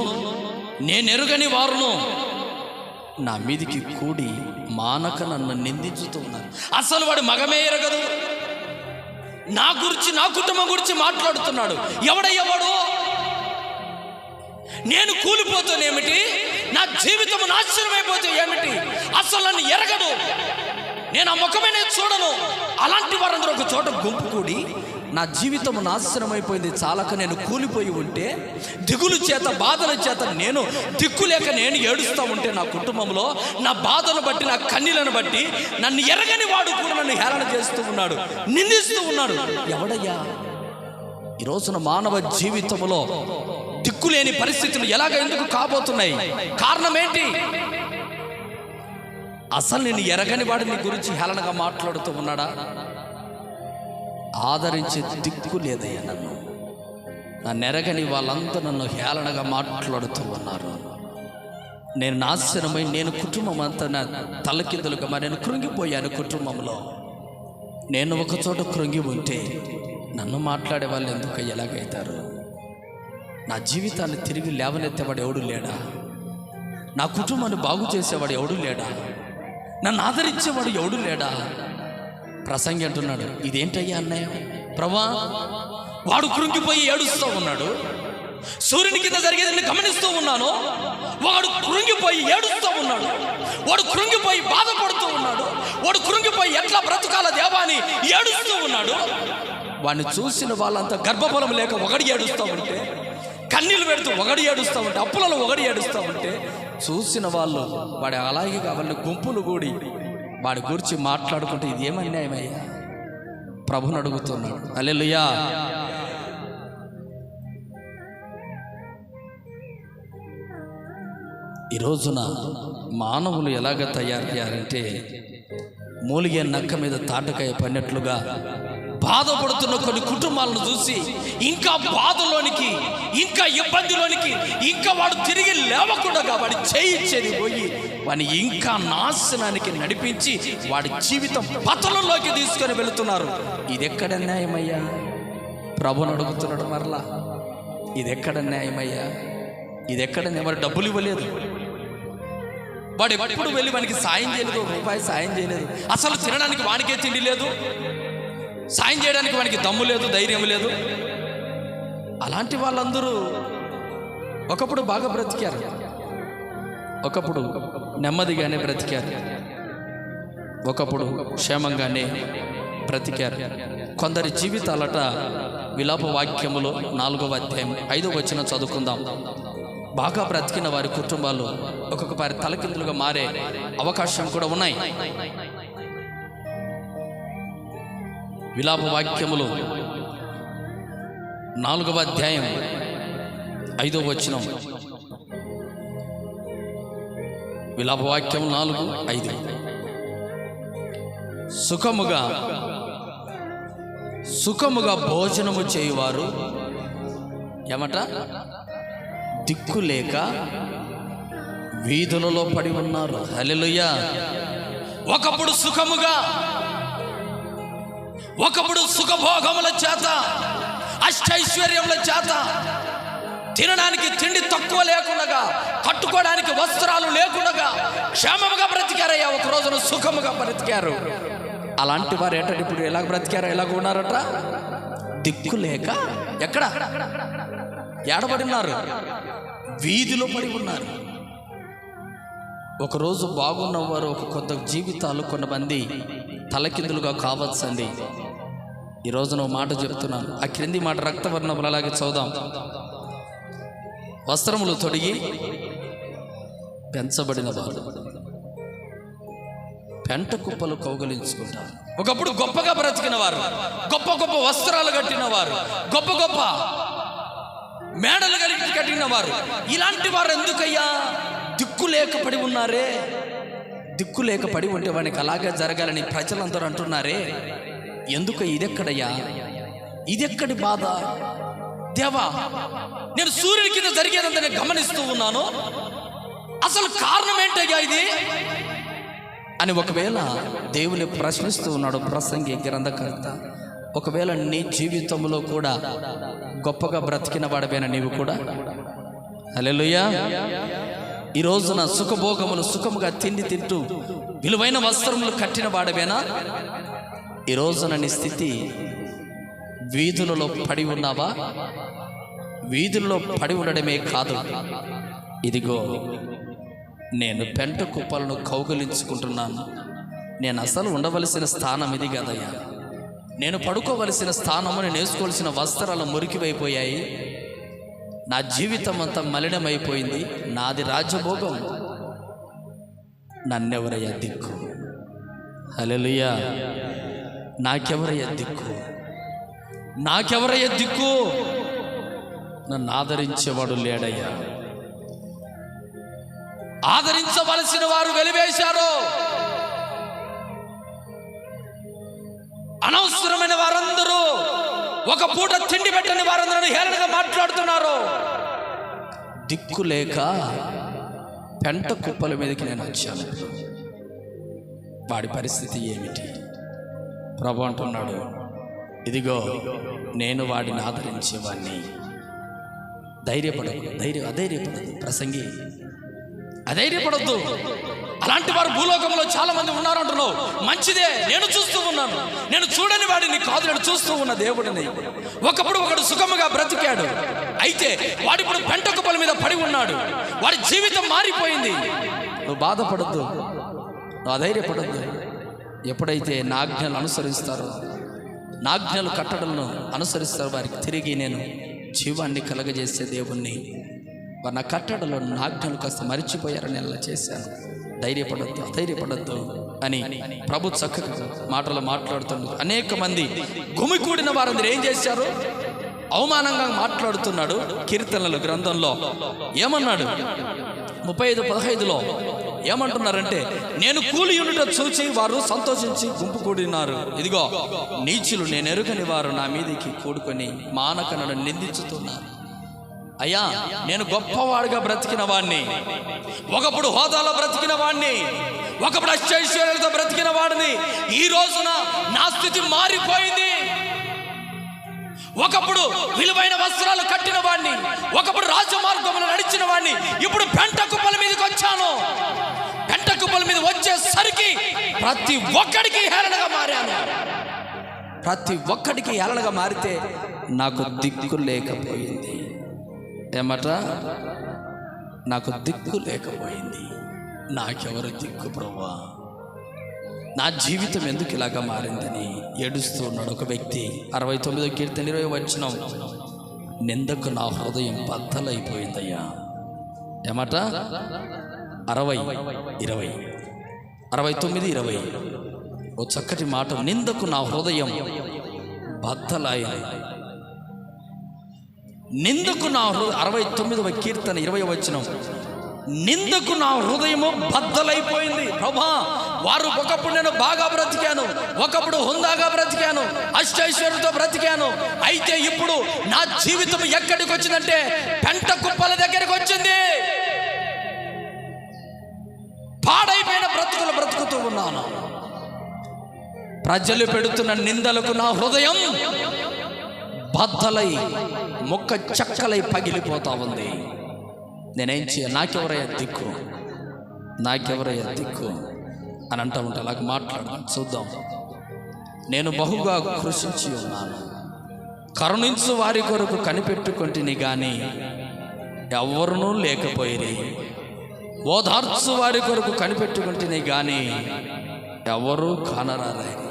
నేనెరుగని వారును నా మీదికి కూడి మానక నన్ను నిందించుతూ ఉన్నారు. అసలు వాడు మగమే ఎరగదు, నా గురించి, నా కుటుంబం గురించి మాట్లాడుతున్నాడు. ఎవడయ్యవాడు? నేను కూలిపోతానేమిటి, నా జీవితం నాశనం అయిపోతే ఏమిటి? అసలు నన్ను ఎరగడు, నేను ఆ ముఖమే నేను చూడను. అలాంటి వారందరూ ఒక చోట గుంపు కూడి నా జీవితం నాశనం అయిపోయింది చాలక నేను కూలిపోయి ఉంటే, దిగులు చేత బాధల చేత నేను దిక్కులేక నేను ఏడుస్తూ ఉంటే, నా కుటుంబంలో నా బాధను బట్టి, నా కన్నీలను బట్టి నన్ను ఎరగని వాడు కూడా నన్ను హేళన చేస్తూ ఉన్నాడు, నిందిస్తూ ఉన్నాడు. ఎవడయ్యా? ఈ రోజున మానవ జీవితంలో దిక్కులేని పరిస్థితులు ఎందుకు కాబోతున్నాయి? కారణం ఏంటి? అసలు నేను ఎరగని వాడు నీ గురించి హేళనగా మాట్లాడుతూ ఉన్నాడా? ఆదరించే దిక్కు లేదయ్యా. నన్ను ఎరగని వాళ్ళంతా నన్ను హేళనగా మాట్లాడుతూ ఉన్నారు. నేను నాశనమై, నేను కుటుంబం అంతా నా తలకిందులుగా నేను కృంగిపోయాను. కుటుంబంలో నేను ఒక చోట కృంగి ఉంటే నన్ను మాట్లాడే వాళ్ళు ఎందుకు ఎలాగైతారు? నా జీవితాన్ని తిరిగి లేవనెత్తేవాడు ఎవడు లేడా? నా కుటుంబాన్ని బాగు చేసేవాడు ఎవడు లేడా? నన్ను ఆదరించేవాడు ఎవడు లేడా? ప్రసంగి అంటున్నాడు, ఇదేంటయ్యా అన్నయ్య? ప్రభా, వాడు కృంగిపోయి ఏడుస్తూ ఉన్నాడు, సూర్యుని కింద జరిగేదని గమనిస్తూ ఉన్నాను. వాడు కృంగిపోయి ఏడుస్తూ ఉన్నాడు, వాడు కృంగిపోయి బాధపడుతూ ఉన్నాడు, వాడు కృంగిపోయి ఎట్లా బ్రతకాల దేవా అని ఏడుస్తూ ఉన్నాడు. వాడిని చూసిన వాళ్ళంతా గర్భఫలం లేక ఒకటి ఏడుస్తూ ఉంటే, కన్నీళ్ళు పెడుతూ ఒకటి ఏడుస్తూ ఉంటే, అప్పులలో ఒకటి ఏడుస్తూ ఉంటే, చూసిన వాళ్ళు వాడి అలాగే కావాలని గుంపులు కూడి వాడి గురించి మాట్లాడుకుంటే ఇది ఏమన్యాయమయ్యా? ప్రభుని అడుగుతున్నాడు. హల్లెలూయా. ఈ రోజున మానవులు ఎలాగ తయారయ్యారంటే, మూలిగే నక్క మీద తాటకాయ పడినట్లుగా బాధపడుతున్న కొన్ని కుటుంబాలను చూసి ఇంకా బాధలోనికి, ఇంకా ఇబ్బందిలోనికి, ఇంకా వాడు తిరిగి లేవకుండా వాడి చేయి పోయి వాడిని ఇంకా నాశనానికి నడిపించి వాడి జీవితం పతనంలోకి తీసుకొని వెళుతున్నారు. ఇది ఎక్కడ న్యాయమయ్యా? ప్రభుని అడుగుతున్నాడు మరలా, ఇది ఎక్కడ న్యాయమయ్యా? ఇది ఎక్కడ? మరి డబ్బులు ఇవ్వలేదు, వాడు ఎప్పుడు వెళ్ళి వానికి సాయం చేయలేదు, రూపాయి సాయం చేయలేదు. అసలు తినడానికి వానికే తిండి లేదు, సాయం చేయడానికి వానికి దమ్ము లేదు, ధైర్యం లేదు. అలాంటి వాళ్ళందరూ ఒకప్పుడు బాగా బ్రతికారు, ఒకప్పుడు నెమ్మదిగానే బ్రతికారు, ఒకప్పుడు క్షేమంగానే బ్రతికారు. కొందరి జీవితాలట విలాప వాక్యములో 4వ అధ్యాయం 5వ వచనం చదువుకుందాం. బాగా బ్రతికిన వారి కుటుంబాలు ఒక్కొక్కసారి తలకిందులుగా మారే అవకాశం కూడా ఉన్నాయి. విలాప వాక్యములు 4వ అధ్యాయం 5వ వచనం. విలాప వాక్యం 4:5. సుఖముగా భోజనము చేయువారు ఏమట? దిక్కు లేక వీధులలో పడి ఉన్నారు. హల్లెలూయా. ఒకప్పుడు సుఖముగా, ఒకప్పుడు సుఖభోగముల చేత, అష్టైశ్వర్యముల చేత తినడానికి తిండి తక్కువ లేకుండా, కట్టుకోవడానికి వస్త్రాలు లేకుండా క్షేమముగా బ్రతికారయ్యా. ఒక రోజున సుఖముగా బ్రతికారు. అలాంటి వారు ఏంటంటే ఇప్పుడు ఎలా బ్రతికారో, ఎలాగ ఉన్నారట? దిక్కు లేక ఎక్కడ ఏడబడి ఉన్నారు? వీధిలో పడి ఉన్నారు. ఒకరోజు బాగున్నవారు ఒక కొత్త జీవితాలు కొంతమంది తలకిందులుగా కావచ్చండి. ఈరోజు నువ్వు మాట చెప్తున్నాను. ఆ క్రింది మాట రక్తవర్ణములు అలాగే చదుదాం. వస్త్రములు తొడిగి పెంచబడిన వారు పెంట కుప్పలు కౌగలించుకుంటారు. ఒకప్పుడు గొప్పగా బ్రతికిన వారు, గొప్ప గొప్ప వస్త్రాలు కట్టిన వారు, గొప్ప గొప్ప మేడలు కలిగి కట్టిన వారు, ఇలాంటి వారు ఎందుకయ్యా దిక్కు లేక పడి ఉన్నారే? దిక్కు లేక పడి ఉంటే వానికి అలాగే జరగాలని ప్రజలందరూ అంటున్నారే. ఎందుకు? ఇదెక్కడయ్యా? ఇదెక్కడి బాధ? దేవా, నేను సూర్యుడి కింద జరిగేదంతా నేను గమనిస్తూ ఉన్నాను, అసలు కారణం ఏంటయ్యా ఇది అని ఒకవేళ దేవుని ప్రశ్నిస్తూ ఉన్నాడు ప్రసంగి గ్రంథకర్త. ఒకవేళ నీ జీవితంలో కూడా గొప్పగా బ్రతికిన వాడవేనా నీవు కూడా? హల్లెలూయా. ఈ రోజున సుఖభోగములు సుఖముగా తిండి తింటూ విలువైన వస్త్రములు కట్టిన వాడవేనా? ఈ రోజున నీ స్థితి వీధులలో పడి ఉన్నావా? వీధుల్లో పడి ఉండడమే కాదు, ఇదిగో నేను పెంట కుప్పలను కౌగిలించుకుంటున్నాను. నేను అసలు ఉండవలసిన స్థానం ఇది కదయ్యా. నేను పడుకోవలసిన స్థానము, నేను వేసుకోవలసిన వస్త్రాలు మురికివైపోయాయి. నా జీవితం అంతా మలినమైపోయింది. నాది రాజ్యభోగం. నన్నెవరయ్యా దిక్కు? హల్లెలూయా. నాకెవరయ్యా దిక్కు? నాకెవరయ్యా దిక్కు? నన్ను ఆదరించేవాడు లేడయ్యా. ఆదరించవలసిన వారు వెలివేశారు. అనవసరమైన వారందరూ, ఒక పూట తిండి పెట్టని వారందరూ హేళనగా మాట్లాడుతున్నారు. దిక్కు లేక పెంట కుప్పల మీదకి నేను వచ్చాను. వాడి పరిస్థితి ఏమిటి? ప్రభు అంటున్నాడు, ఇదిగో నేను వాడిని ఆదరించేవాడిని. ధైర్యపడకు, అధైర్యపడదు. ప్రసంగి, అధైర్యపడద్దు. అలాంటి వారు భూలోకంలో చాలా మంది ఉన్నారు అంటున్నావు. మంచిదే, నేను చూస్తూ ఉన్నాను. నేను చూడని వాడిని కాదు, నేను చూస్తూ ఉన్న దేవుడిని. ఒకప్పుడు ఒకడు సుఖముగా బ్రతికాడు, అయితే వాడిప్పుడు పెంట కుప్పల మీద పడి ఉన్నాడు. వాడి జీవితం మారిపోయింది. నువ్వు బాధపడద్దు, నువ్వు అధైర్యపడద్దు. ఎప్పుడైతే నా ఆజ్ఞలు అనుసరిస్తారో, నా ఆజ్ఞలు కట్టడలను అనుసరిస్తారో, వారికి తిరిగి నేను జీవాన్ని కలగజేసే దేవుణ్ణి. వారు నా కట్టడలో నా ఆజ్ఞలు కాస్త మరిచిపోయారని అలా చేశాను. ధైర్యపడద్దు, అధైర్యపడద్దు అని ప్రభు చక్కగా మాటలు మాట్లాడుతున్నాడు. అనేక మంది గుమికూడిన వారందరూ ఏం చేశారు? అవమానంగా మాట్లాడుతున్నాడు. కీర్తనల గ్రంథంలో ఏమన్నాడు? 35:15లో ఏమంటున్నారంటే, నేను కూలి ఉండుట చూచి వారు సంతోషించి గుంపు కూడినారు. ఇదిగో నీచులు, నేను ఎరుగని వారు నా మీదికి కూడుకొని మానక నన్ను నిందించుతున్నారు. అయ్యా, నేను గొప్పవాడిగా బ్రతికిన వాడిని, ఒకప్పుడు హోదాలో బ్రతికిన వాడిని, ఒకప్పుడు అష్టైశ్వర్యాలతో బ్రతికిన వాడిని. ఈ రోజున నా స్థితి మారిపోయింది. ఒకప్పుడు విలువైన వస్త్రాలు కట్టిన వాడిని, ఒకప్పుడు రాజమార్గంలో నడిచిన వాడిని, ఇప్పుడు పెంట కుప్పల మీదకి వచ్చాను. పెంట కుప్పల మీద వచ్చేసరికి ప్రతి ఒక్కడికి హేళనగా మారాను. ప్రతి ఒక్కడికి హేళనగా మారితే నాకు దిక్కు లేకపోయింది. ఏమట? నాకు దిక్కు లేకపోయింది. నాకెవరు దిక్కు ప్రభువా? నా జీవితం ఎందుకు ఇలాగా మారిందని ఏడుస్తూ ఉన్నాడు ఒక వ్యక్తి. 69వ కీర్తన 20వ వచనం, నిందకు నా హృదయం బద్దలైపోయిందయ్యా. ఏమట? 69:20 ఓ చక్కటి మాట. నిందకు నా హృదయం బద్దలైంది. నిందకు నా 69వ కీర్తన 20వ వచనం, నిందకు నా హృదయము బద్దలైపోయింది. ప్రభా, వారు ఒకప్పుడు నేను బాగా బ్రతికాను, ఒకప్పుడు హుందాగా బ్రతికాను, అష్టైశ్వర్యంతో బ్రతికాను, అయితే ఇప్పుడు నా జీవితం ఎక్కడికి వచ్చిందంటే పెంట కుప్పల దగ్గరికి వచ్చింది. పాడైపోయిన బ్రతుకులు బ్రతుకుతూ ఉన్నాను. ప్రజలు పెడుతున్న నిందలకు నా హృదయం బద్దలై మొక్క చెక్కలై పగిలిపోతా ఉంది. నేనేం చేయాలి? నాకెవరయ్యా దిక్కు, నాకెవరయ్యా దిక్కు అని అంటా ఉంటా. అలాగ మాట్లాడదాం, చూద్దాం. నేను బహుగా కృషించి ఉన్నాను, కరుణించు వారి కొరకు కనిపెట్టుకుంటుని గాని ఎవరునూ లేకపోయిరి. ఓదార్చు వారి కొరకు కనిపెట్టుకుంటుని గాని ఎవరూ కానరాలేరు.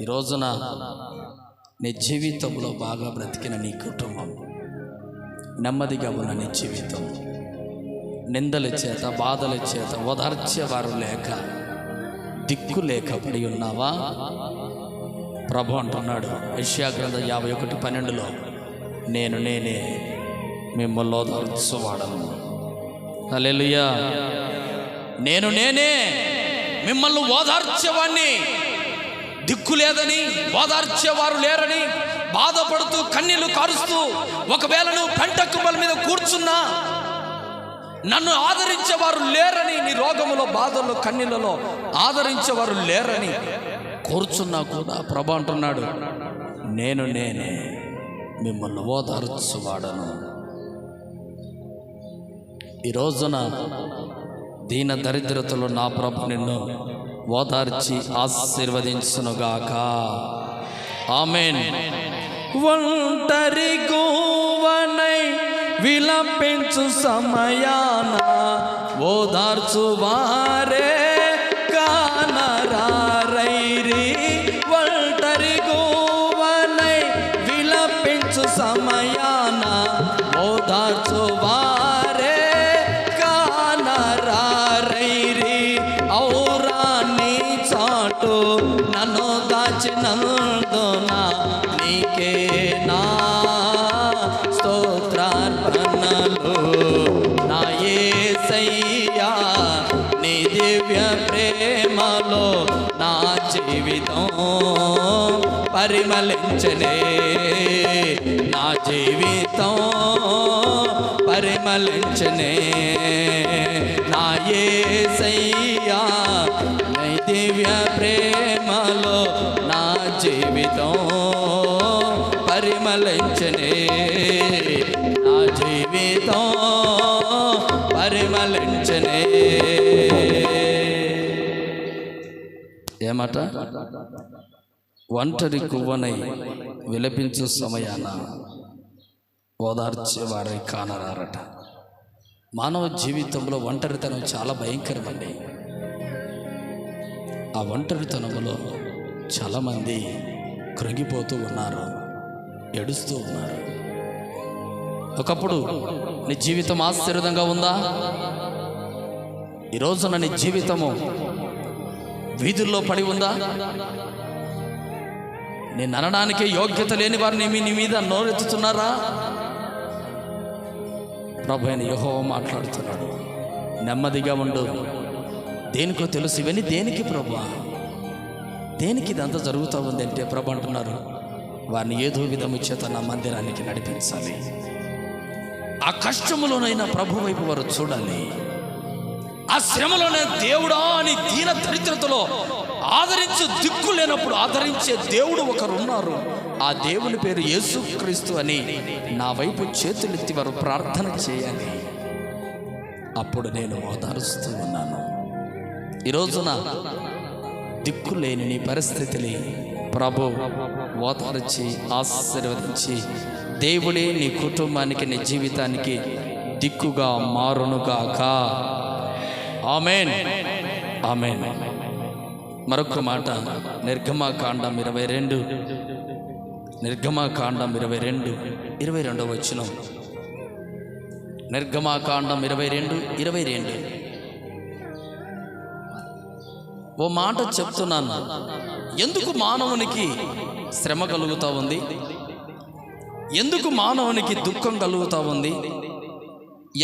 ఈ రోజున నీ జీవితంలో బాగా బ్రతికిన నీ కుటుంబం, నెమ్మదిగా ఉన్న నీ జీవితం, నిందల చేత బాధల చేత ఓదార్చేవారు లేక దిక్కు లేక పడి ఉన్నావా? ప్రభు అంటున్నాడు యెషయా గ్రంథం 51:12లో, నేనే మిమ్మల్ని ఓదార్చువాడను. హల్లెలూయా. నేనే మిమ్మల్ని ఓదార్చేవాడిని. దిక్కు లేదని, ఓదార్చేవారు లేరని బాధపడుతూ కన్నీళ్లు కారుస్తూ, ఒకవేళ నువ్వు పెంట కుప్పల మీద కూర్చున్నా నన్ను ఆదరించేవారు లేరని, నీ రోగములో బాధల్లో కన్నీళ్ళలో ఆదరించేవారు లేరని కూర్చున్నా కూడా ప్రభు అంటున్నాడు, నేనే మిమ్మల్ని ఓదార్చువాడను. ఈ రోజున దీన దరిద్రతలో నా ప్రభు నిన్ను ఓదార్చి ఆశీర్వదించునుగాక. ఆమేన్. ఒంటరి గోవనై విలపించు సమయాన ఓదార్చు వారే కానరారైరి. ఒంటరి గోవనై విలపించు సమయాన ఓదార్చు వారే కానరారైరి. ఔరాని చాటు నన్ను దాచినందున నీకే నా స్తోత్రార్పణలు. నా యేసయ్యా నీ దివ్య ప్రేమలో నా జీవితం పరిమళించనే, నా జీవితం పరిమళించనే. నా యేసయ్యా నీ దివ్య ప్రేమలో నా జీవితం పరిమళించనే, నా జీవితం పరిమళించనే. ఏమాట? ఒంటరి కువ్వనై విలపించు సమయాన ఓదార్చేవారై కానరారట. మానవ జీవితంలో ఒంటరితనం చాలా భయంకరమండి. ఆ ఒంటరితనంలో చాలామంది కృంగిపోతూ ఉన్నారు, ఏడుస్తూ ఉన్నారు. ఒకప్పుడు నీ జీవితం ఆశీర్వాదంగా ఉందా? ఈరోజున నీ జీవితము వీధుల్లో పడి ఉందా? నేను అనడానికి యోగ్యత లేని వారిని నీ మీద నోరెత్తుతున్నారా? ప్రభు అయిన యెహోవా మాట్లాడుతున్నాడు, నెమ్మదిగా ఉండు. దేనికో తెలుసు. ఇవన్నీ దేనికి ప్రభువా? దేనికి ఇదంతా జరుగుతూ ఉంది అంటే ప్రభు అంటున్నారు, వారిని ఏదో విధము చేత నా మందిరానికి నడిపించాలి. ఆ కష్టములోనైనా ప్రభు వైపు వారు చూడాలి. ఆ శ్రమలోనే దేవుడా అని దీన దరిద్రతలో ఆదరించే దిక్కు లేనప్పుడు ఆదరించే దేవుడు ఒకరున్నారు. ఆ దేవుని పేరు యేసుక్రీస్తు అని నా వైపు చేతులెత్తి వారు ప్రార్థన చేయాలి. అప్పుడు నేను ఓదారుస్తూ ఉన్నాను. ఈ రోజున దిక్కు లేని నీ పరిస్థితిని ప్రభు ఓదార్చి ఆశీర్వదించి దేవుడే నీ కుటుంబానికి, నీ జీవితానికి దిక్కుగా మారునుగాక. ఆమేన్, ఆమేన్. మరొక మాట, నిర్గమాకాండం 22 22 వచనం. నిర్గమాకాండం 22 ఓ మాట చెప్తున్నాను. ఎందుకు మానవునికి శ్రమ కలుగుతూ ఉంది? ఎందుకు మానవునికి దుఃఖం కలుగుతూ ఉంది?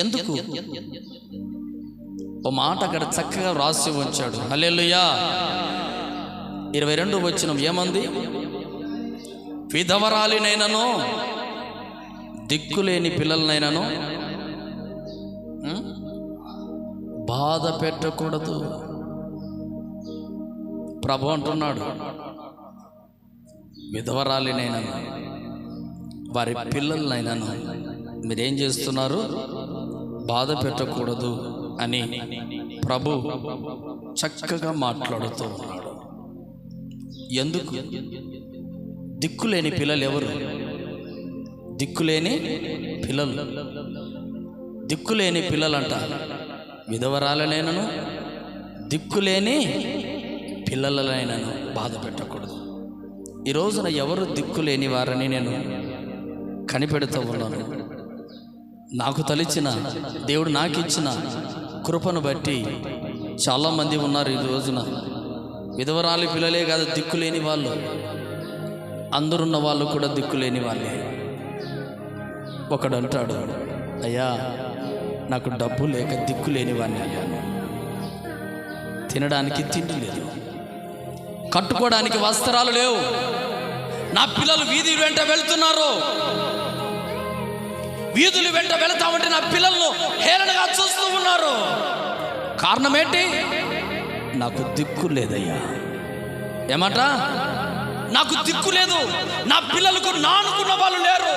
ఎందుకు? ఓ మాట అక్కడ చక్కగా రాసి ఉంచాడు. హల్లెలూయా. 22 వచనం ఏమంది? విధవరాలినైనను దిక్కులేని పిల్లలనైనను బాధ పెట్టకూడదు. ప్రభు అంటున్నాడు, విధవరాలినైనను వారి పిల్లలనైనాను మీరేం చేస్తున్నారు, బాధ పెట్టకూడదు అని ప్రభు చక్కగా మాట్లాడుతూ ఉన్నాడు. ఎందుకు? దిక్కులేని పిల్లలు ఎవరు? దిక్కులేని పిల్లలు. దిక్కులేని పిల్లలంట విధవరాలనైనను దిక్కులేని పిల్లలనైనను బాధ పెట్టకూడదు. ఈ రోజున ఎవరు దిక్కులేని వారని నేను కనిపెడుతూ ఉన్నాను. నాకు తలిచిన దేవుడు నాకు ఇచ్చిన కృపను బట్టి చాలామంది ఉన్నారు. ఈ రోజున విధవరాలి పిల్లలే కాదు, దిక్కులేని వాళ్ళు, అందరున్న వాళ్ళు కూడా దిక్కులేని వాళ్ళే. ఒకడు అంటాడు, అయ్యా నాకు డబ్బు లేక దిక్కులేని వాడిని అయ్యాను. తినడానికి తిండి లేదు, కట్టుకోవడానికి వస్త్రాలు లేవు, నా పిల్లలు వీధి వెంట వెళ్తున్నారు, వీధులు వెంట వెళతామంటే నా పిల్లలను హేళనగా చూస్తూ ఉన్నారు. కారణం ఏంటి? నాకు దిక్కు లేదయ్యా. ఏమాట? నాకు దిక్కు లేదు, నా పిల్లలకు నానుకున్న వాళ్ళు లేరు,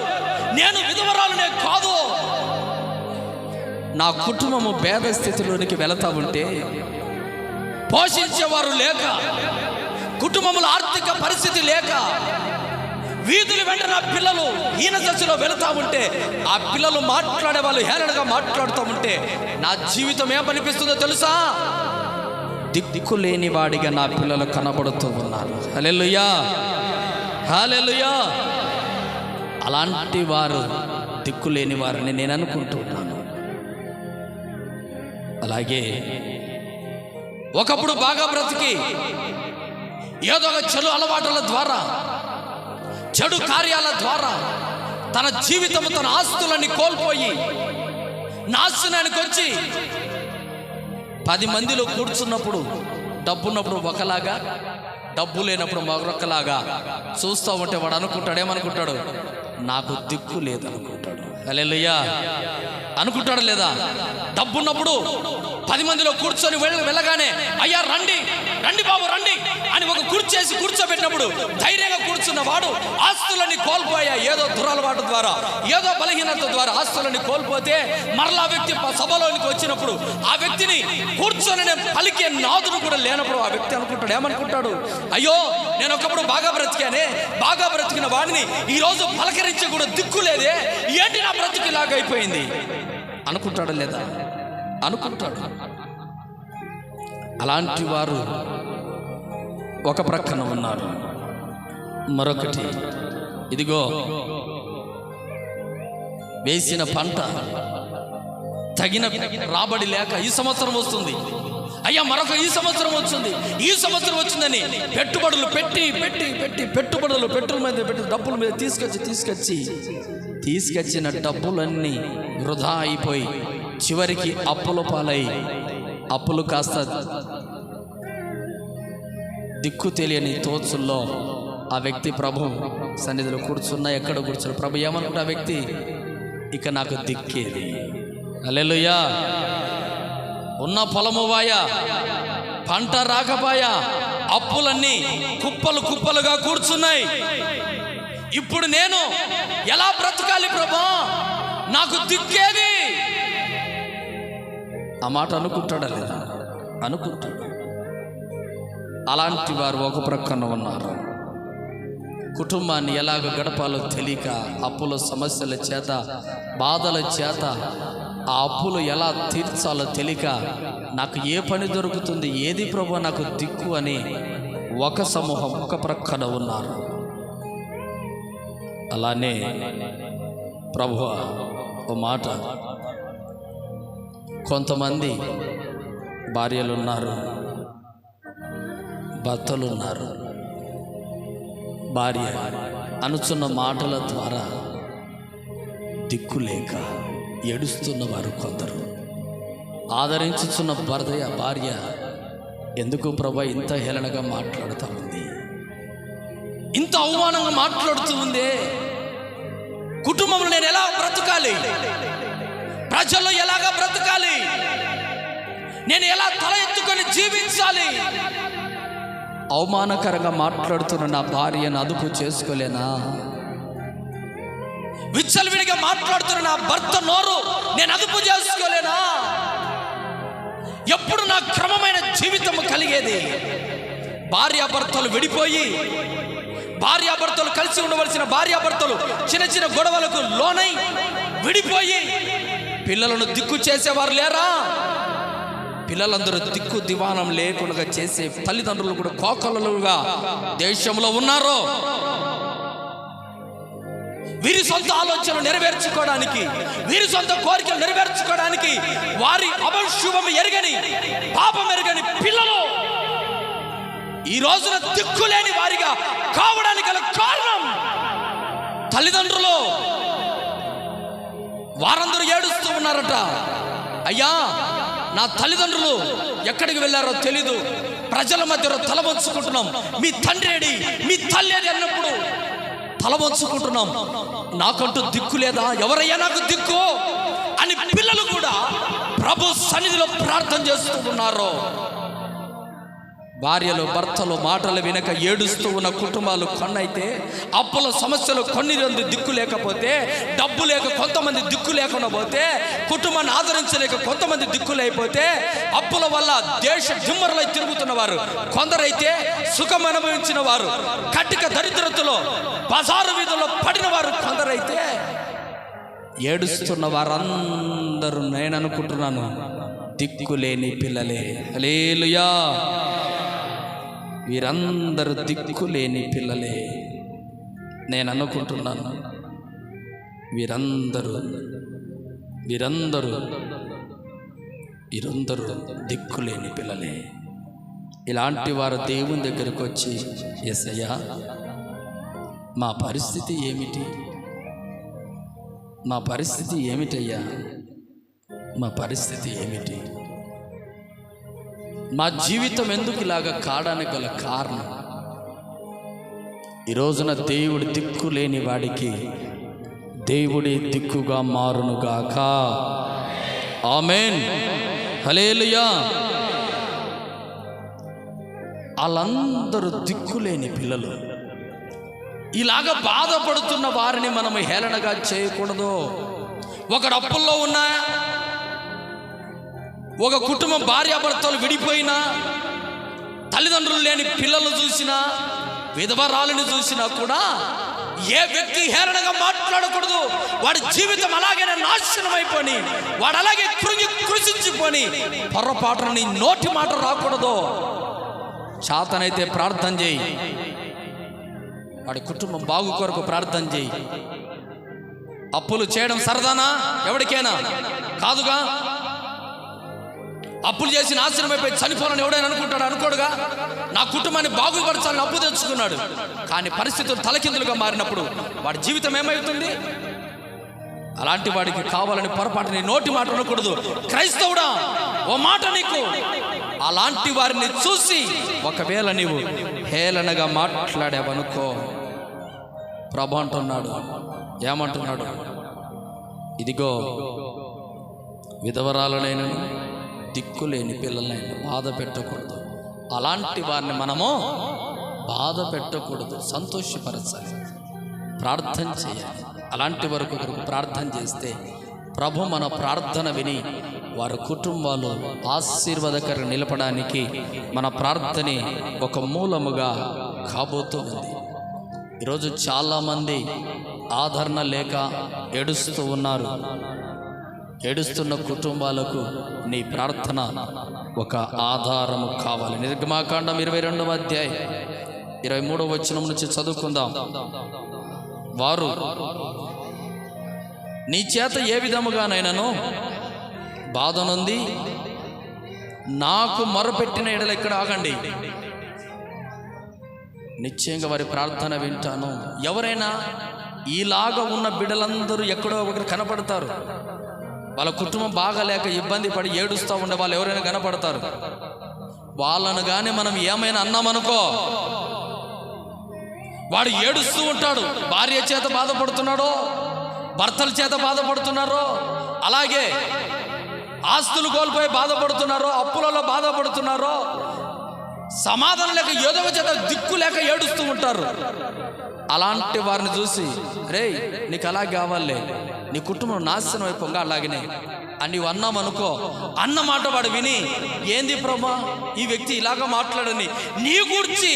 నేను విధవరాలునే కాదు. నా కుటుంబము భేద స్థితిలోనికి వెళతా ఉంటే పోషించేవారు లేక, కుటుంబంలో ఆర్థిక పరిస్థితి లేక, వీధులు వెంట నా పిల్లలు హీన దశలో వెళుతూ ఉంటే ఆ పిల్లలు మాట్లాడే వాళ్ళు హేళనగా మాట్లాడుతూ ఉంటే నా జీవితం ఏమనిపిస్తుందో తెలుసా? దిక్కు లేని వాడిగా నా పిల్లలు కనబడుతూ ఉన్నారు. హల్లెలూయా, హల్లెలూయా. అలాంటి వారు దిక్కు లేని వారని నేను అనుకుంటున్నాను. అలాగే ఒకప్పుడు బాగా బ్రతికి ఏదో ఒక చెడు అలవాట్ల ద్వారా, చెడు కార్యాల ద్వారా తన జీవితం, తన ఆస్తులన్నీ కోల్పోయి నాశనానికి వచ్చి 10 మందిలో కూర్చున్నప్పుడు డబ్బున్నప్పుడు ఒకలాగా, డబ్బు లేనప్పుడు మరొకలాగా చూస్తూ ఉంటే వాడు అనుకుంటాడు, ఏమనుకుంటాడు? నాకు దిక్కు లేదనుకుంటాడు. హల్లెలూయా అనుకుంటాడు లేదా? డబ్బున్నప్పుడు 10 మందిలో కూర్చొని వెళ్ళగానే అయ్యా రండి రండి బాబు రండి అని ఒక కుర్చేసి కూర్చోబెట్టినప్పుడు ధైర్యంగా కూర్చున్న వాడు ఆస్తులన్నీ కోల్పోయా, ఏదో దురలవాటు ద్వారా, ఏదో బలహీనత ద్వారా ఆస్తులన్నీ కోల్పోతే మరలా వ్యక్తి సభలోనికి వచ్చినప్పుడు ఆ వ్యక్తిని కూర్చొని పలికే నాదుడు కూడా లేనప్పుడు ఆ వ్యక్తి అనుకుంటాడు, ఏమనుకుంటాడు? అయ్యో నేను ఒకప్పుడు బాగా బ్రతికానే, బాగా బ్రతికిన వాడిని ఈరోజు పలకరించే కూడా దిక్కు లేదే, ఏంటి నా బ్రతికి ఇలాగైపోయింది అనుకుంటాడు లేదా? అనుకుంటాడు. అలాంటి వారు ఒక ప్రక్కన ఉన్నారు. మరొకటి, ఇదిగో వేసిన పంట తగిన రాబడి లేక ఈ సంవత్సరం వస్తుంది, అయ్యా మరొక ఈ సంవత్సరం వచ్చింది, ఈ సంవత్సరం వచ్చిందని పెట్టుబడులు పెట్టి పెట్టి పెట్టి పెట్టుబడులు పెట్టుల మీద పెట్టి డబ్బుల మీద తీసుకొచ్చిన డబ్బులన్నీ వృధా అయిపోయి చివరికి అప్పుల పాలై, అప్పులు కాస్త దిక్కు తెలియని తోచుల్లో ఆ వ్యక్తి ప్రభు సన్నిధిలో కూర్చున్నా, ఎక్కడ కూర్చున్నా ప్రభు ఏమనుకుంటా? ఆ వ్యక్తి ఇక నాకు దిక్కేది. హల్లెలూయా. ఉన్న పొలము వాయా, పంట రాకపోయా, అప్పులన్నీ కుప్పలు కుప్పలుగా కూర్చున్నాయి. ఇప్పుడు నేను ఎలా బ్రతకాలి ప్రభా? నాకు దిక్కేది. ఆ మాట అనుకుంటాడా లేదా? అనుకుంటాడు. అలాంటి వారు ఒక ప్రక్కన ఉన్నారు. కుటుంబాన్ని ఎలాగ గడపాలో తెలియక, అప్పుల సమస్యల చేత, బాధల చేత ఆ అప్పులు ఎలా తీర్చాలో తెలియక, నాకు ఏ పని దొరుకుతుంది, ఏది ప్రభు నాకు దిక్కు అని ఒక సమూహం ఒక ప్రక్కన ఉన్నారు. అలానే ప్రభువా ఓ మాట, కొంతమంది భార్యలున్నారు, భర్తలున్నారు. భార్య అనుచున్న మాటల ద్వారా దిక్కులేక ఏడుస్తున్న వారు కొందరు. ఆదరించుచున్న భార్య ఎందుకు ప్రభా ఇంత హేళనగా మాట్లాడుతూ ఉంది, ఇంత అవమానంగా మాట్లాడుతూ ఉంది? కుటుంబంలో నేను ఎలా బ్రతకాలి, ప్రజల్లో ఎలాగా బ్రతకాలి, నేను ఎలా తల ఎత్తుకొని జీవించాలి? అవమానకరంగా మాట్లాడుతున్న నా భార్యను అదుపు చేసుకోలేనా? విచ్చలవిడిగా మాట్లాడుతున్న నా భర్త నోరు నేను అదుపు చేసుకోలేనా? ఎప్పుడు నా క్రమమైన జీవితం కలిగేది? భార్యాభర్తలు విడిపోయి, భార్యాభర్తలు కలిసి ఉండవలసిన భార్యాభర్తలు చిన్న చిన్న గొడవలకు లోనై విడిపోయి పిల్లలను దిక్కు చేసేవారు లేరా? పిల్లలందరూ దిక్కు దివానం లేకుండా చేసే తల్లిదండ్రులు కూడా కోకొల్లలుగా దేశంలో ఉన్నారు. వీరి సొంత ఆలోచనలు నెరవేర్చుకోవడానికి, వీరి సొంత కోరికలు నెరవేర్చుకోవడానికి వారి అపశుభం ఎరగని, పాపం ఎరగని పిల్లలు ఈ రోజున దిక్కులేని వారిగా కావడానికి గల కారణం తల్లిదండ్రులు. వారందరూ ఏడుస్తూ ఉన్నారట, అయ్యా నా తల్లిదండ్రులు ఎక్కడికి వెళ్ళారో తెలీదు, ప్రజల మధ్యలో తలవంచుకుంటున్నాం, మీ తండ్రి ఏడి, మీ తల్లి ఏది అన్నప్పుడు తలవంచుకుంటున్నాం, నాకంటూ దిక్కు లేదా, ఎవరయ్యా నాకు దిక్కు అని పిల్లలు కూడా ప్రభు సన్నిధిలో ప్రార్థన చేస్తూ ఉన్నారు. భార్యలు భర్తలు మాటలు వినక ఏడుస్తూ ఉన్న కుటుంబాలు కొన్నైతే, అప్పుల సమస్యలు కొన్ని మంది దిక్కు లేకపోతే, డబ్బు లేక కొంతమంది దిక్కు లేకుండా పోతే, కుటుంబాన్ని ఆదరించలేక కొంతమంది దిక్కులైపోతే, అప్పుల వల్ల దేశ దిమ్మరులై తిరుగుతున్న వారు కొందరైతే, సుఖం అనుభవించిన వారు కటిక దరిద్రతలో బజారు వీధుల్లో పడిన వారు కొందరైతే, ఏడుస్తున్న వారందరూ నేను అనుకుంటున్నాను దిక్కులేని పిల్లలే. హల్లెలూయా. వీరందరూ దిక్కులేని పిల్లలే. నేను అనుకుంటున్నాను వీరందరూ దిక్కులేని పిల్లలే. ఇలాంటి వారు దేవుని దగ్గరకు వచ్చి, యేసయ్యా మా పరిస్థితి ఏమిటి, మా పరిస్థితి ఏమిటయ్యా, మా పరిస్థితి ఏమిటి, మా జీవితం ఎందుకు ఇలాగా కావడానికి గల కారణం? ఈ రోజున దేవుడి దిక్కు లేని వాడికి దేవుడి దిక్కుగా మారునుగాక. ఆమేన్. హల్లెలూయా. వాళ్ళందరూ దిక్కులేని పిల్లలు. ఇలాగ బాధపడుతున్న వారిని మనం హేళనగా చేయకూడదు. ఒకడు అప్పుల్లో ఉన్నా, ఒక కుటుంబం భార్యాభర్తలు విడిపోయినా, తల్లిదండ్రులు లేని పిల్లలు చూసినా, విధవరాలను చూసినా కూడా ఏ వ్యక్తి హేళనగా మాట్లాడకూడదు. వాడి జీవితం అలాగే నాశనం అయిపోయి, వాడు అలాగే కృషించిపోని పొరపాటున నీ నోటి మాట రాకూడదు. చాతనైతే ప్రార్థన చేయి, వాడి కుటుంబం బాగు కొరకు ప్రార్థన చేయి. అప్పులు చేయడం సరదానా? ఎవరికైనా కాదుగా. అప్పులు చేసి నాశనం అయిపోయి చనిపోవాలని ఎవడైనా అనుకుంటాడు? అనుకోడుగా. నా కుటుంబాన్ని బాగుపరచాలని అప్పు తెచ్చుకున్నాడు, కానీ పరిస్థితులు తలకిందులుగా మారినప్పుడు వాడి జీవితం ఏమవుతుంది? అలాంటి వాడికి కావాలని పొరపాటు నీ నోటి మాట అనకూడదు. క్రైస్తవుడా, ఓ మాట నీకు. అలాంటి వారిని చూసి ఒకవేళ నీవు హేళనగా మాట్లాడావనుకో, ప్రభు అంటున్నాడు, ఏమంటున్నాడు? ఇదిగో విధవరాలనైనా దిక్కులేని పిల్లలైనా బాధ పెట్టకూడదు. అలాంటి వారిని మనము బాధ పెట్టకూడదు, సంతోషపరచాలి, ప్రార్థన చేయాలి. అలాంటి వరకు ప్రార్థన చేస్తే ప్రభు మన ప్రార్థన విని వారి కుటుంబాలు ఆశీర్వాదకరంగా నిలపడానికి మన ప్రార్థనే ఒక మూలముగా కాబోతూ ఉంది. ఈరోజు చాలామంది ఆదరణ లేక ఏడుస్తూ ఉన్నారు. ఏడుస్తున్న కుటుంబాలకు నీ ప్రార్థన ఒక ఆధారము కావాలి. నిర్గమాకాండం 22వ అధ్యాయం 23వ వచనం నుంచి చదువుకుందాం. వారు నీ చేత ఏ విధముగానైనాను బాధ నొంది నాకు మొరపెట్టిన ఎడల, ఇక్కడ ఆగండి, నిశ్చయంగా వారి ప్రార్థన వింటాను. ఎవరైనా ఈలాగా ఉన్న బిడ్డలందరూ ఎక్కడో ఒకరు కనపడతారు. వాళ్ళ కుటుంబం బాగాలేక ఇబ్బంది పడి ఏడుస్తూ ఉండే వాళ్ళు ఎవరైనా కనపడతారు. వాళ్ళను కానీ మనం ఏమైనా అన్నామనుకో, వాడు ఏడుస్తూ ఉంటాడు. భార్య చేత బాధపడుతున్నాడో, భర్తల చేత బాధపడుతున్నారో, అలాగే ఆస్తులు కోల్పోయి బాధపడుతున్నారో, అప్పులలో బాధపడుతున్నారో, సమాధానం లేక ఏదో చేత దిక్కు లేక ఏడుస్తూ ఉంటారు. అలాంటి వారిని చూసి, రే నీకు అలా కావాలే, నీ కుటుంబం నాశనం అయిపోగా అలాగనే అని నీవు అన్నామనుకో, అన్న మాట వాడు విని, ఏంది ప్రభా ఈ వ్యక్తి ఇలాగ మాట్లాడని నీ గురించి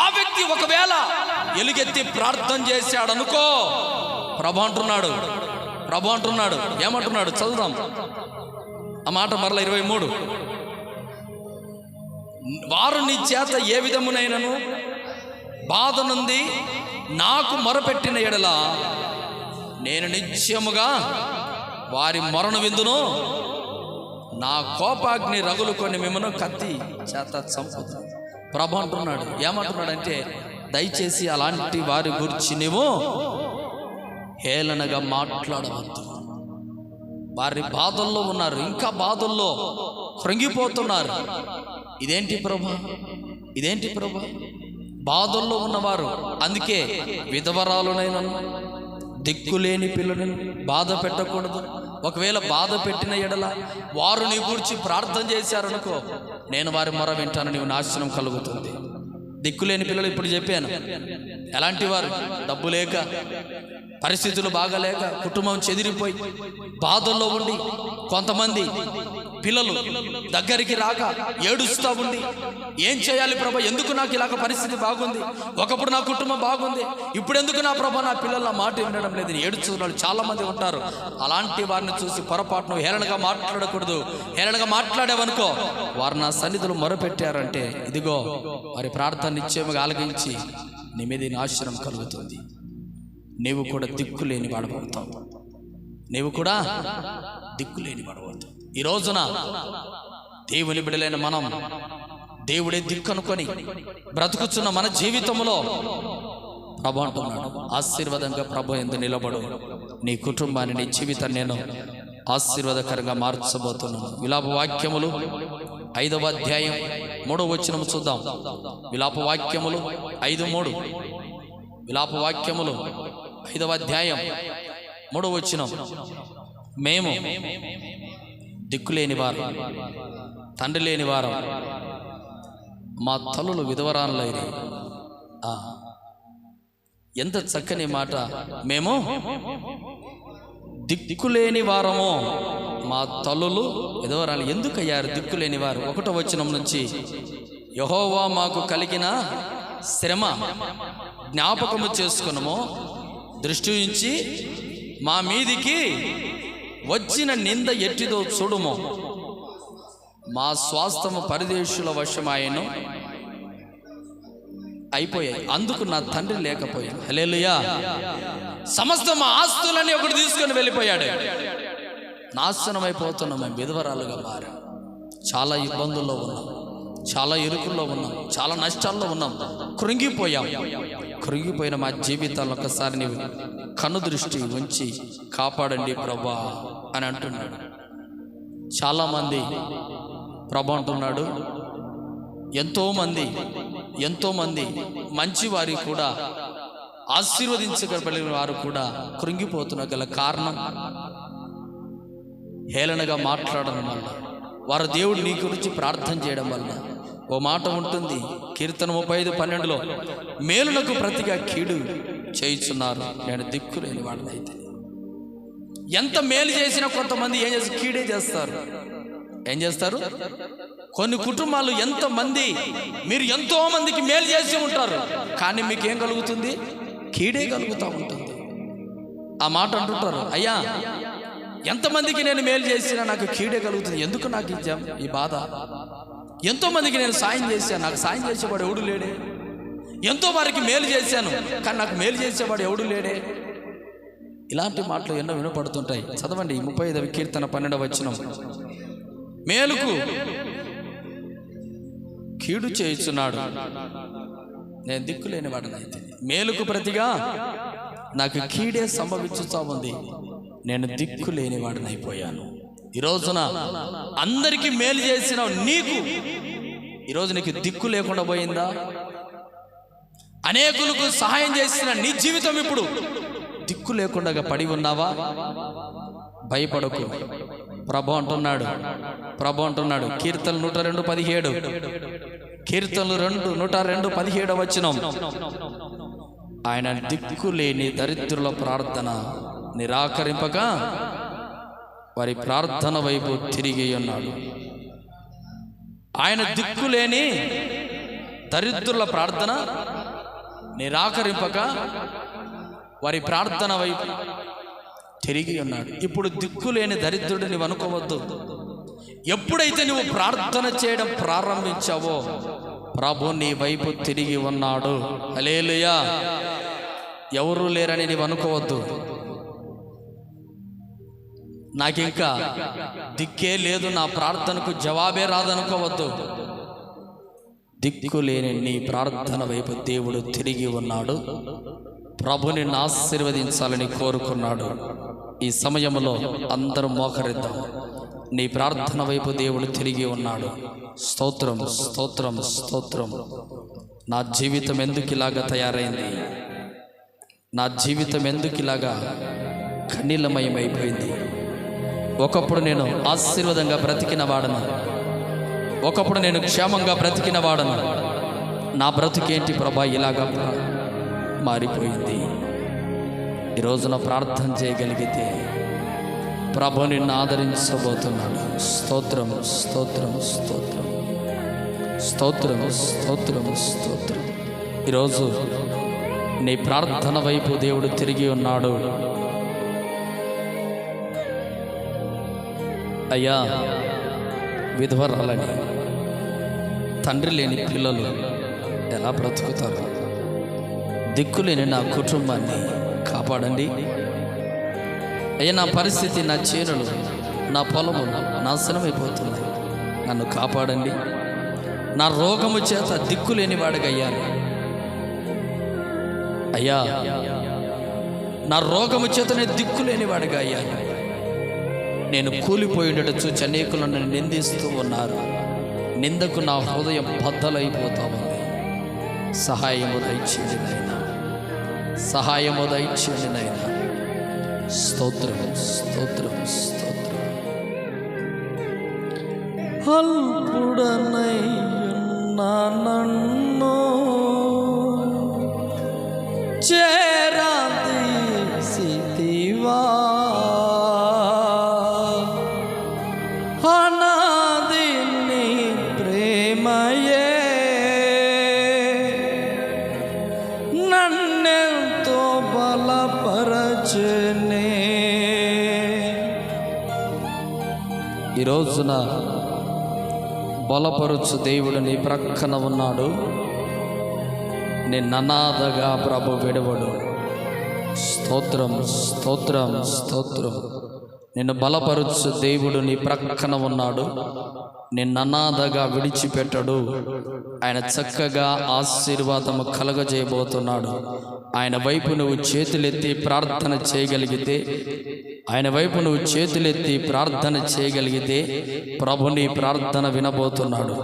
ఆ వ్యక్తి ఒకవేళ ఎలుగెత్తి ప్రార్థన చేశాడనుకో, ప్రభు అంటున్నాడు ఏమంటున్నాడు చదువుదాం ఆ మాట మరల 23. వారు నీ చేత ఏ విధమునైనను బాధ నుండి నాకు మొరపెట్టిన ఎడల నేను నిశ్చయముగా వారి మొరను విందును, నా కోపాగ్ని రగులుకొని మిమ్మను కత్తి చేత చంపుతాను. ప్రభు అంటున్నాడు, ఏమంటున్నాడంటే దయచేసి అలాంటి వారి గురించి నీవు హేళనగా మాట్లాడవద్దు. వారి బాధల్లో ఉన్నారు, ఇంకా బాధల్లో కృంగిపోతున్నారు. ఇదేంటి ప్రభు బాధల్లో ఉన్నవారు, అందుకే విధవరాలునైనను దిక్కులేని పిల్లలను బాధ పెట్టకూడదు. ఒకవేళ బాధ పెట్టిన ఎడల వారు నీ గురించి ప్రార్థన చేశారనుకో, నేను వారి మొర వింటాను, నీవు నాశనం కలుగుతుంది. దిక్కులేని పిల్లలు ఇప్పుడు చెప్పాను, ఎలాంటి వారు? డబ్బు లేక, పరిస్థితులు బాగలేక, కుటుంబం చెదిరిపోయి బాధల్లో ఉండి, కొంతమంది పిల్లలు దగ్గరికి రాక ఏడుస్తూ ఉండి, ఏం చేయాలి ప్రభా, ఎందుకు నాకు ఇలాగ పరిస్థితి బాగుంది, ఒకప్పుడు నా కుటుంబం బాగుంది, ఇప్పుడు ఎందుకు నా ప్రభా నా పిల్లల మాట వినడం లేదు, ఏడుస్తున్న వాళ్ళు చాలా మంది ఉంటారు. అలాంటి వారిని చూసి పొరపాటును హేళనగా మాట్లాడకూడదు. హేళనగా మాట్లాడేవనుకో, వారు నా సన్నిధులు మొరపెట్టారంటే ఇదిగో వారి ప్రార్థన నిశ్చయముగా ఆలకించి నీ మీద నాశనం కలుగుతుంది. నీవు కూడా దిక్కులేని వాడబోతావు. ఈ రోజున దేవుని బిడ్డలైన మనం దేవుడే దిక్కు అనుకొని బ్రతుకుతున్న మన జీవితంలో ప్రభు అంటున్నాడు, ఆశీర్వాదంగా ప్రభు యందు నిలబడు, నీ కుటుంబాన్ని, నీ జీవితాన్ని నేను ఆశీర్వాదకరంగా మార్చబోతున్నాను. విలాప వాక్యములు 5వ అధ్యాయం 3వ వచనం చూద్దాం. విలాప వాక్యములు 5:3. విలాప వాక్యములు 5వ అధ్యాయం 3వ వచనం. మేము దిక్కులేని వారు, తండ్రి లేని వారు, మా తల్లులు విధవరాలైరి. ఎంత చక్కని మాట! మేము దిక్కులేని వారము, మా తల్లులు విధవరాలు. ఎందుకయ్యారు దిక్కులేని వారు? 1వ వచనం నుంచి, యెహోవా మాకు కలిగిన శ్రమ జ్ఞాపకము చేసుకునము, దృష్టి ఉంచి మా మీదికి వచ్చిన నింద ఎట్టిదో చూడుము, మా స్వాస్థము పరదేశుల వశమాయను అయిపోయాయి, అందుకు నా తండ్రి లేకపోయాను. హల్లెలూయా! సమస్త మా ఆస్తులన్నీ ఒకటి తీసుకొని వెళ్ళిపోయాడు. నాశనం అయిపోతున్నాం, మేము విధవరాలుగా మారాం, చాలా ఇబ్బందుల్లో ఉన్నాం, చాలా ఇరుకుల్లో ఉన్నాం, చాలా నష్టాల్లో ఉన్నాం, కృంగిపోయిన మా జీవితాలను ఒకసారి నీవు కన్ను దృష్టి ఉంచి కాపాడండి ప్రభా అని అంటున్నాడు. చాలామంది ప్రభు అంటున్నాడు, ఎంతోమంది మంచివారి కూడా, ఆశీర్వదించగలిగిన వారు కూడా కృంగిపోతున్న గల కారణం హేళనగా మాట్లాడడం వల్ల, వారు దేవుడు నీ గురించి ప్రార్థన చేయడం వల్ల. ఓ మాట ఉంటుంది, కీర్తన 35:12లో, మేలునకు ప్రతిగా కీడు చేయుచున్నారు, నేను దిక్కులేని వాడినైతే. ఎంత మేలు చేసినా కొంతమంది ఏం చేస్తారు? కీడే చేస్తారు. ఏం చేస్తారు? కొన్ని కుటుంబాలు మీరు ఎంతో మందికి మేలు చేసి ఉంటారు, కానీ మీకేం కలుగుతుంది? కీడే కలుగుతూ ఉంటుంది. ఆ మాట అంటుంటారు, అయ్యా ఎంతమందికి నేను మేలు చేసినా నాకు కీడే కలుగుతుంది, ఎందుకు నాకు ఈ బాధ? ఎంతో మందికి నేను సాయం చేశాను, నాకు సాయం చేసేవాడు ఎవడు లేడే. ఎంతో వారికి మేలు చేశాను, కానీ నాకు మేలు చేసేవాడు ఎవడు లేడే. ఇలాంటి మాటలు ఎన్నో వినపడుతుంటాయి. చదవండి 35వ కీర్తన 12వ వచనం. మేలుకు కీడు చేయుచున్నాడు, నేను దిక్కులేని వాడినైతే. మేలుకు ప్రతిగా నాకు కీడే సంభవించుతా ఉంది, నేను దిక్కులేని వాడినైపోయాను. ఈ రోజున అందరికీ మేలు చేసిన ఈరోజు నీకు దిక్కు లేకుండా పోయిందా? అనేకులకు సహాయం చేసిన నీ జీవితం ఇప్పుడు దిక్కు లేకుండా పడి ఉన్నావా? భయపడకు. ప్రభు అంటున్నాడు కీర్తన 102:17, కీర్తనలు 102:17 ఆయన దిక్కులేని దరిద్రుల ప్రార్థన నిరాకరింపక వారి ప్రార్థన వైపు తిరిగి ఉన్నాడు. ఆయన దిక్కులేని దరిద్రుల ప్రార్థన నిరాకరింపక వారి ప్రార్థన వైపు తిరిగి ఉన్నాడు. ఇప్పుడు దిక్కులేని దరిద్రుడు నువ్వు అనుకోవద్దు. ఎప్పుడైతే నువ్వు ప్రార్థన చేయడం ప్రారంభించావో ప్రభు నీ వైపు తిరిగి ఉన్నాడు. హల్లెలూయా. ఎవరూ లేరని నువ్వు అనుకోవద్దు. నాకింకా దిక్కే లేదు, నా ప్రార్థనకు జవాబే రాదనుకోవద్దు. దిక్కు లేని నీ ప్రార్థన వైపు దేవుడు తిరిగి ఉన్నాడు. ప్రభు నిన్ను ఆశీర్వదించాలని కోరుకున్నాడు. ఈ సమయంలో అందరూ మోకరిద్దాం. నీ ప్రార్థన వైపు దేవుడు తిరిగి ఉన్నాడు. స్తోత్రం, స్తోత్రం, స్తోత్రం. నా జీవితం ఎందుకు ఇలాగా తయారైంది? నా జీవితం ఎందుకు ఇలాగా కన్నీలమయమైపోయింది? ఒకప్పుడు నేను ఆశీర్వాదంగా బ్రతికిన వాడను, ఒకప్పుడు నేను క్షేమంగా బ్రతికిన వాడను. నా బ్రతికేంటి ప్రభా ఇలాగా మారిపోయింది? ఈ రోజున ప్రార్థన చేయగలిగితే ప్రభు నిన్ను ఆదరించబోతున్నాడు. స్తోత్రం, స్తోత్రం, స్తోత్రం, స్తోత్రం, స్తోత్రం, స్తోత్రం. ఈరోజు నీ ప్రార్థన వైపు దేవుడు తిరిగి ఉన్నాడు. అయ్యా, విధవరాలని, తండ్రి లేని పిల్లలు ఎలా బ్రతుకుతారు? దిక్కులేని నా కుటుంబాన్ని కాపాడండి అయ్యా. నా పరిస్థితి, నా చేనులు, నా పొలము నాశనమైపోతున్నాయి. నన్ను కాపాడండి. నా రోగము చేత దిక్కులేని వాడిగా అయ్యాను అయ్యా. నా రోగము చేత నేను దిక్కులేని వాడిగా అయ్యాను. నేను కూలిపోయినట్టు చూచి అనేకులు నన్ను నిందిస్తూ ఉన్నారు. నిందకు నా హృదయం బద్దలైపోతా ఉంది. సహాయము దయచేయండి నాయనా, సహాయము దయచేయండి నాయనా. స్తోత్రం, స్తోత్రం, స్తోత్రం. అల్పుడనైయున్న నన్ను చేరదీసితివా, అనాది నీ ప్రేమయే నన్నెంతో బలపరచెనే. ఈ రోజున బలపరుచు దేవుడు నీ ప్రక్కన ఉన్నాడు. నిన్ను అనాథగా ప్రభు విడవడు. స్తోత్రం, స్తోత్రం, స్తోత్రం. నిన్ను బలపరుచు దేవుడు నీ ప్రక్కన ఉన్నాడు. నిన్ను అనాథగా విడిచిపెట్టడు. ఆయన చక్కగా ఆశీర్వాదము కలగజేయబోతున్నాడు. ఆయన వైపు నువ్వు చేతులెత్తి ప్రార్థన చేయగలిగితే, ఆయన వైపు నువ్వు చేతులెత్తి ప్రార్థన చేయగలిగితే ప్రభు నీ ప్రార్థన వినబోతున్నాడు.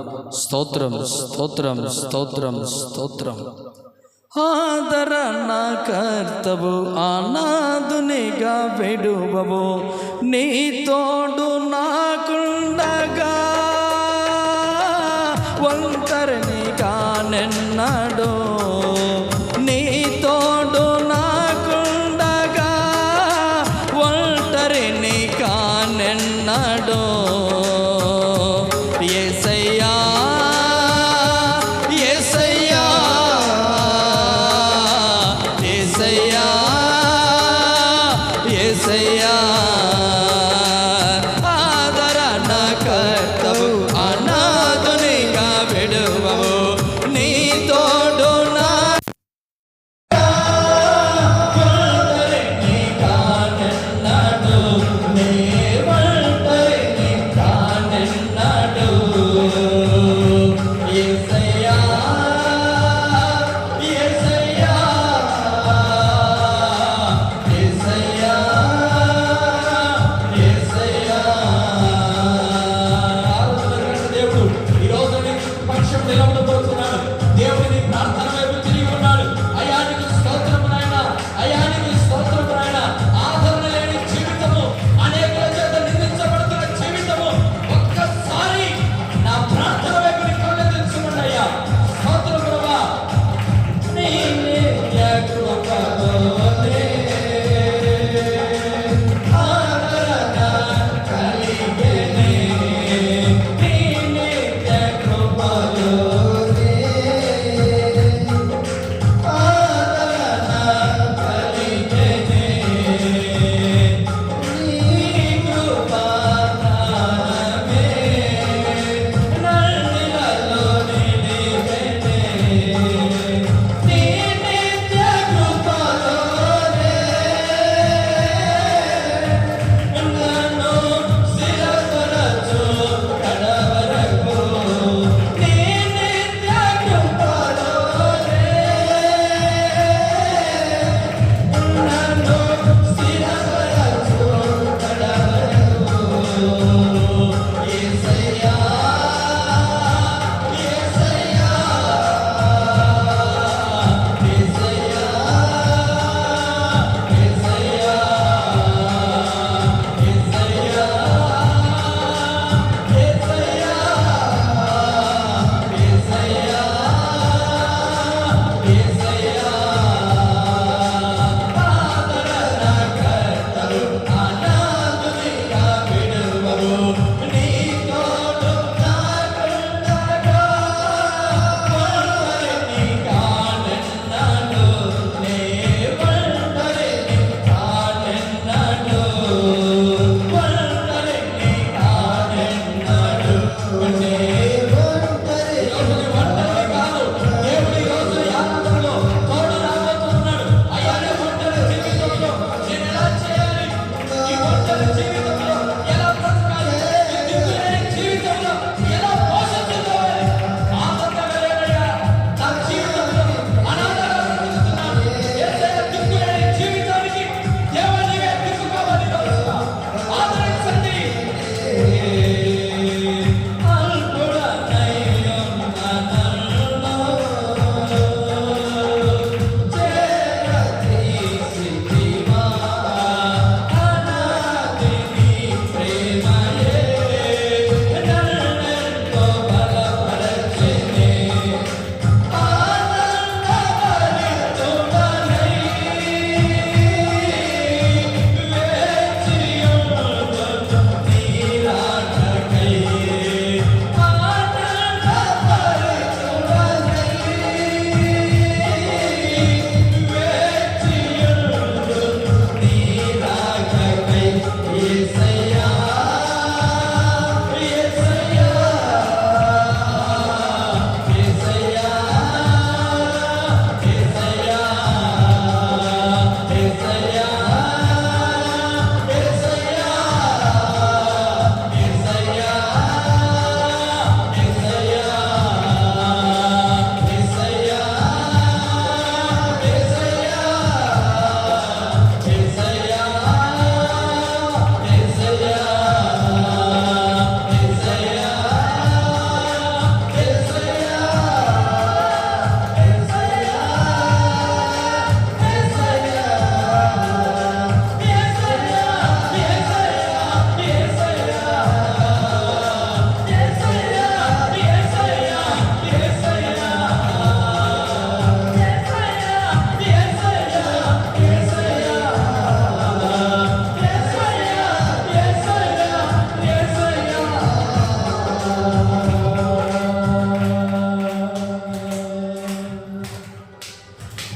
స్తోత్రం, స్తోత్రం, స్తోత్రం, స్తోత్రం. ఆదరణ కర్తవు, అనాథునిగా విడువవు, నీ తోడు నాకుండగా ఒంటరిని కానెన్నడో. నీ తోడు నాకుండగా ఒంటరిని కానెన్నడో. యేసయ్యా, యేసయ్యా, యేసయ్యా, యేసయ్యా.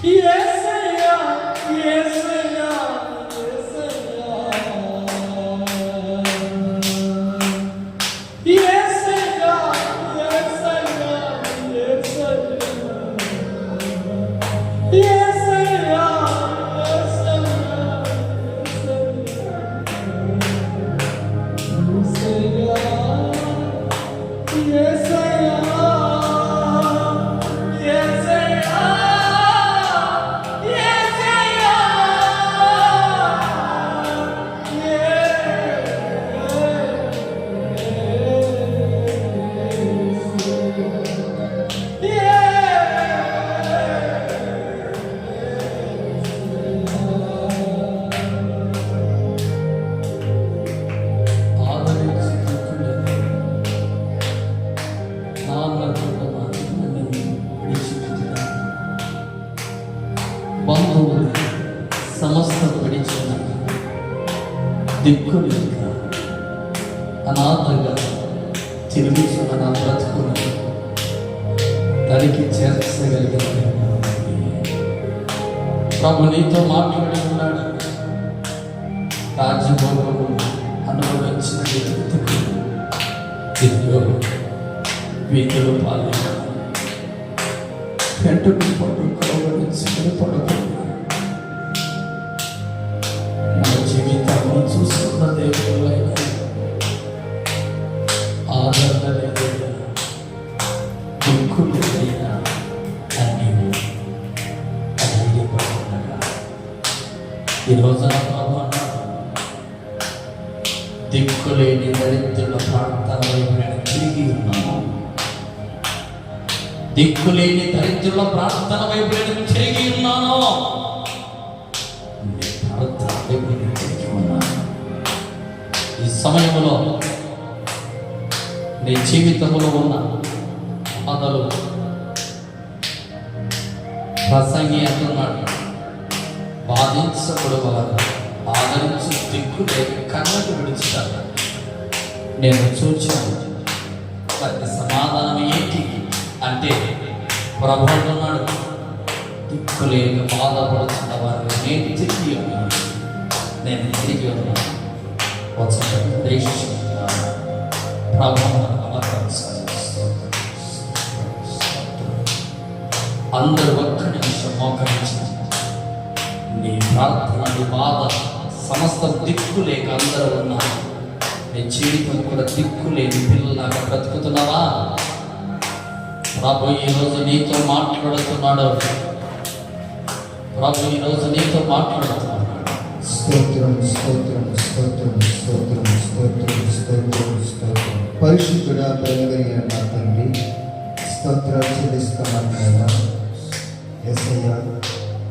యేసయ్యా యేసయ్యా యేసయ్యా యేసయ్యా బంధువులు సమస్తం విడిచిన దిక్కులేక అనాథగా తిరుగుతున్న నా బ్రతుకును తనకి చేర్చగలిగిన ప్రభు నీతో మాట్లాడి ఉన్నాడు. రాజభోగము అనుభవించిన వ్యక్తికి ఇదిగో వీధిలో పాల్గొన పెంటుకు పడు కలవరించుకుని పడుకున్నా. నా జీవితాన్ని చూసుకున్న దేవుడైనా ఆదరణ లేదైనా దిక్కు లేదైనా అని ధైర్యపడుతుండగా ఈరోజు నా ప్రభు అన్నాడు, దిక్కులేని దరిద్రుల ప్రార్థన వైపు నేను తిరిగి ఉన్నాను. దిక్కులేని దరిద్రుల ప్రార్థన వైపు నేను తిరిగి ఉన్నాను. నీ ప్రార్థన వైపు నేను తిరిగి ఉన్నాను. ఈ సమయంలో నీ జీవితంలో ఉన్న బాధలు ప్రసంగి అంటున్నాడు, బాధించబడు వారు ఆదరించు దిక్కు లేక కన్నకు విడుచుతారు. నేను చూచాను వారి సమాధానం ఏంటి అంటే ప్రభు అంటున్నాడు, దిక్కు లేక బాధపడుతున్న వారిని నేను తిరిగి ఉన్నాను. నేను తిరిగి ఉన్నాను. అందరూ ఒక్క నిమిషం మోకరించి నీ ప్రార్థన నీ బాధ సమస్త దిక్కు లేక అందరూ ఉన్నారు. నీ జీవితం కూడా దిక్కు లేని పిల్లలాగా బ్రతుకుతున్నావా? ప్రభు ఈరోజు నీతో మాట్లాడుతున్నాడు. ప్రభు ఈరోజు నీతో మాట్లాడుతున్నాడు. స్తోత్రం స్తోత్రం స్తోత్రం స్తోత్రం స్తోత్రం స్తోత్రం స్తోత్రం. పరిశుద్ధుడా ప్రేమగలిగిన నా తండ్రి, స్తోత్రాలు చెల్లిస్తున్నాను నాయన. యేసయ్యా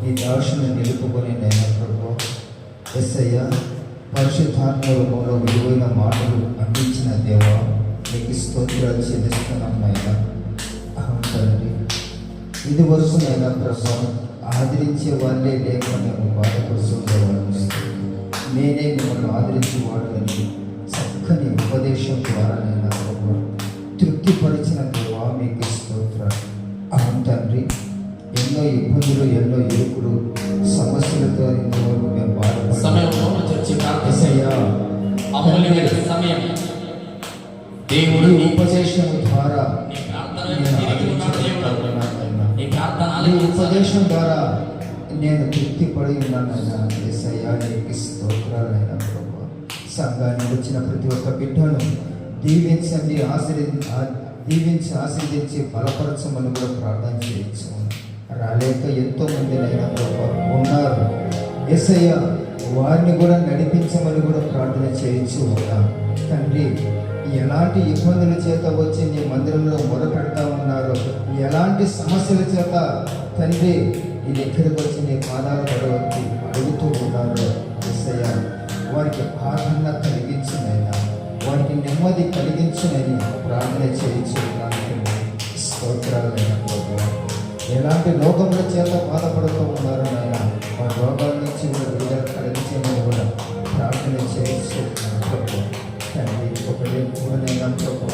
ఈ దాసుని నిలుపుకొని నైనా ప్రభు, యేసయ్యా పరిశుద్ధాత్మలో విలువైన మాటలు అందించిన దేవా నీకు స్తోత్రాలు చెల్లిస్తున్నాను నాయన. తండ్రి, ఇది వరకు నైనా ప్రభు ఆదరించే వాళ్ళే లేక మేము బాధపడుతుండేవాళ్ళని నేనే మిమ్మల్ని ఆదరించి వాడని చక్కని ఉపదేశం ద్వారా నైనా ప్రభు తృప్తిపరిచిన దేవా మీకు స్తోత్రాలు. అవును తండ్రి, ఎన్నో ఇబ్బందులు ఎన్నో ఇరుకులు సమస్యలతో ఇంతవరకు మేము బాధపడుతున్నాం. దేవుడు ఉపదేశం ద్వారా ఉపదేశం ద్వారా నేను తృప్తి పడి ఉన్నానైనా. యేసయ్యా నీకు స్తోత్రాలైనా ప్రభు. సంఘాన్ని వచ్చిన ప్రతి ఒక్క బిడ్డను దీవించండి, దీవించి ఆశీర్దించి బలపరచమని కూడా ప్రార్థన చేయొచ్చు. రాలేక ఎంతో మందినైనా ప్రభు ఉన్నారు. యేసయ్యా వారిని కూడా నడిపించమని కూడా ప్రార్థన చేయొచ్చు ఉన్నా. తండ్రి, ఎలాంటి ఇబ్బందుల చేత వచ్చి నీ మందిరంలో మొదపెడతా ఉన్నారు, ఎలాంటి సమస్యల చేత తండ్రి నీ దగ్గరకు వచ్చి నీ పాదాలు పడవచ్చి అడుగుతూ ఉన్నారు. యేసయ్యా వారికి ఆదరణ కలిగించునైనా, వారికి నెమ్మది కలిగించునని ప్రార్థన చేయించున్నాను. స్తోత్రాలైన ప్రభు. ఎలాంటి రోగముల చేత బాధపడుతూ ఉన్నారు నాయన, ఆ రోగాల నుంచి కూడా విడుదల కలిగించమని కూడా ప్రార్థన చేయించున్నాను ప్రభు. తండ్రి, ఒకటే పూర్ణైనా ప్రభు.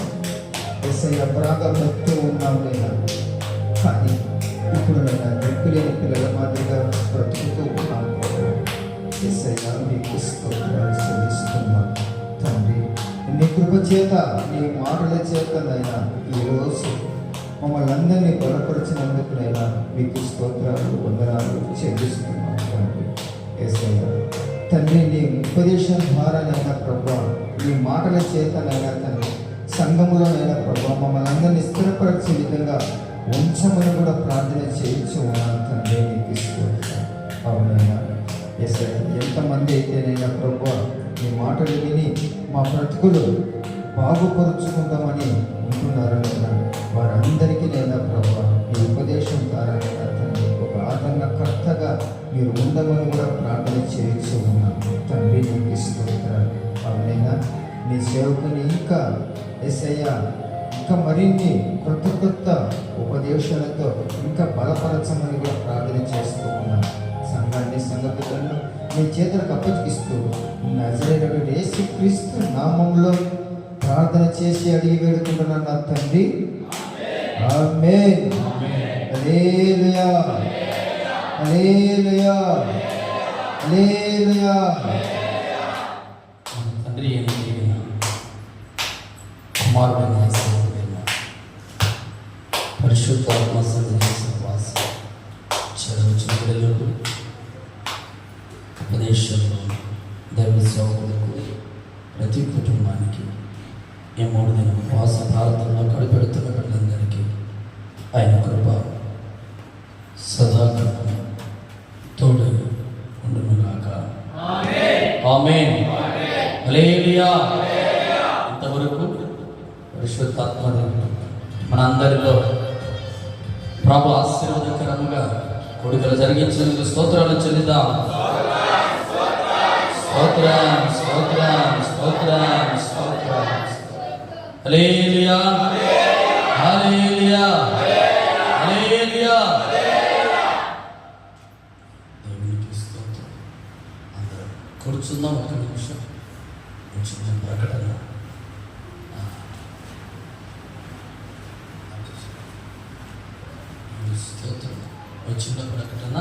యేసయ్యా బాగా భక్తూ ఉన్నాం లేదా, కానీ ఇప్పుడు నైనా దిక్కులేని పిల్లల మాత్రం మాదిరిగా బ్రతుకుతూ ఉన్నాం ప్రభు. యేసయ్యా మీకు స్తోత్రాలు చెల్లిస్తున్నాం తండ్రి. నీ కృప చేత నీ మాటల చేతనైనా ఈరోజు మమ్మల్ని అందరినీ బలపరిచినందుకునైనా మీకు స్తోత్రాలు వందనాలు చెల్లిస్తున్నాం తండ్రి. యేసయ్యా తండ్రి, నీ ఉపదేశం ద్వారానైనా ప్రభా, నీ మాటల చేతనైనా తండ్రి సంఘములోనైనా ప్రభా మమ్మల్ని అందరినీ స్థిరపరిచే విధంగా ఉంచమని కూడా ప్రార్థన చేయించు ఉన్నాను తండ్రి. నీకు స్తోత్రం. అవునైనా యేసయ్యా ఎంతమంది అయితేనైనా ప్రభా నీ మాటలు విని మా బ్రతుకులు బాగుపరుచుకుంటామని ఉంటున్నారనైనా వారందరికీ నేను ప్రభా ఈ ఉపదేశం ద్వారా తండ్రి ఒక ఆదరణకర్తగా మీరు ఉండమని కూడా ప్రార్థన చేయించు ఉన్నాను తండ్రి. నీకు స్తోత్రాలు. అవునైనా నీ సేవకుని ఇంకా యేసయ్యా ఇంకా మరిన్ని కొత్త ఉపదేశాలతో ఇంకా బలపరచమని కూడా ప్రార్థన చేస్తూ ఉన్నాను. సంఘాన్ని సంఘ పిల్లలను మీ చేతులకు అప్పగిస్తూ నజరేయుడైన యేసుక్రీస్తు నామములో ప్రార్థన చేసి అడిగి వేడుకుంటున్నాను నా తండ్రి. ఆమేన్. హల్లెలూయా, హల్లెలూయా, హల్లెలూయా. తండ్రి అయిన దేవుని, కుమారుడైన యేసుక్రీస్తు, పరిశుద్ధాత్మ సహవాసం చదువుచిన పిల్లలకు ఉపదేశంలో దైవ సేవకులకు ప్రతి కుటుంబానికి ఈ 3 దినం ఉపవాస ప్రార్థనలో గడిపెడుతున్న పిల్లలందరికీ ఆయన కృప సదాకాలం తోడు ఉండునుగాక. ఆమేన్. హల్లెలూయా. ఇంతవరకు పరిశుద్ధాత్మ దేవుడు మనందరిలో ప్రభు ఆశీర్వాదకరంగా కొడుకలు జరిగించినందుకు స్తోత్రాలు చెల్లిద్దాం. స్తోత్రం, స్తోత్రం, స్తోత్రం, స్తోత్రం. హల్లెలూయా, హల్లెలూయా, హల్లెలూయా. దేవునికి స్తోత్రం. అందరం కూర్చుందాం ఒక నిమిషం. చిన్న ప్రకటన. స్తోత్రం. చిన్న ప్రకటన.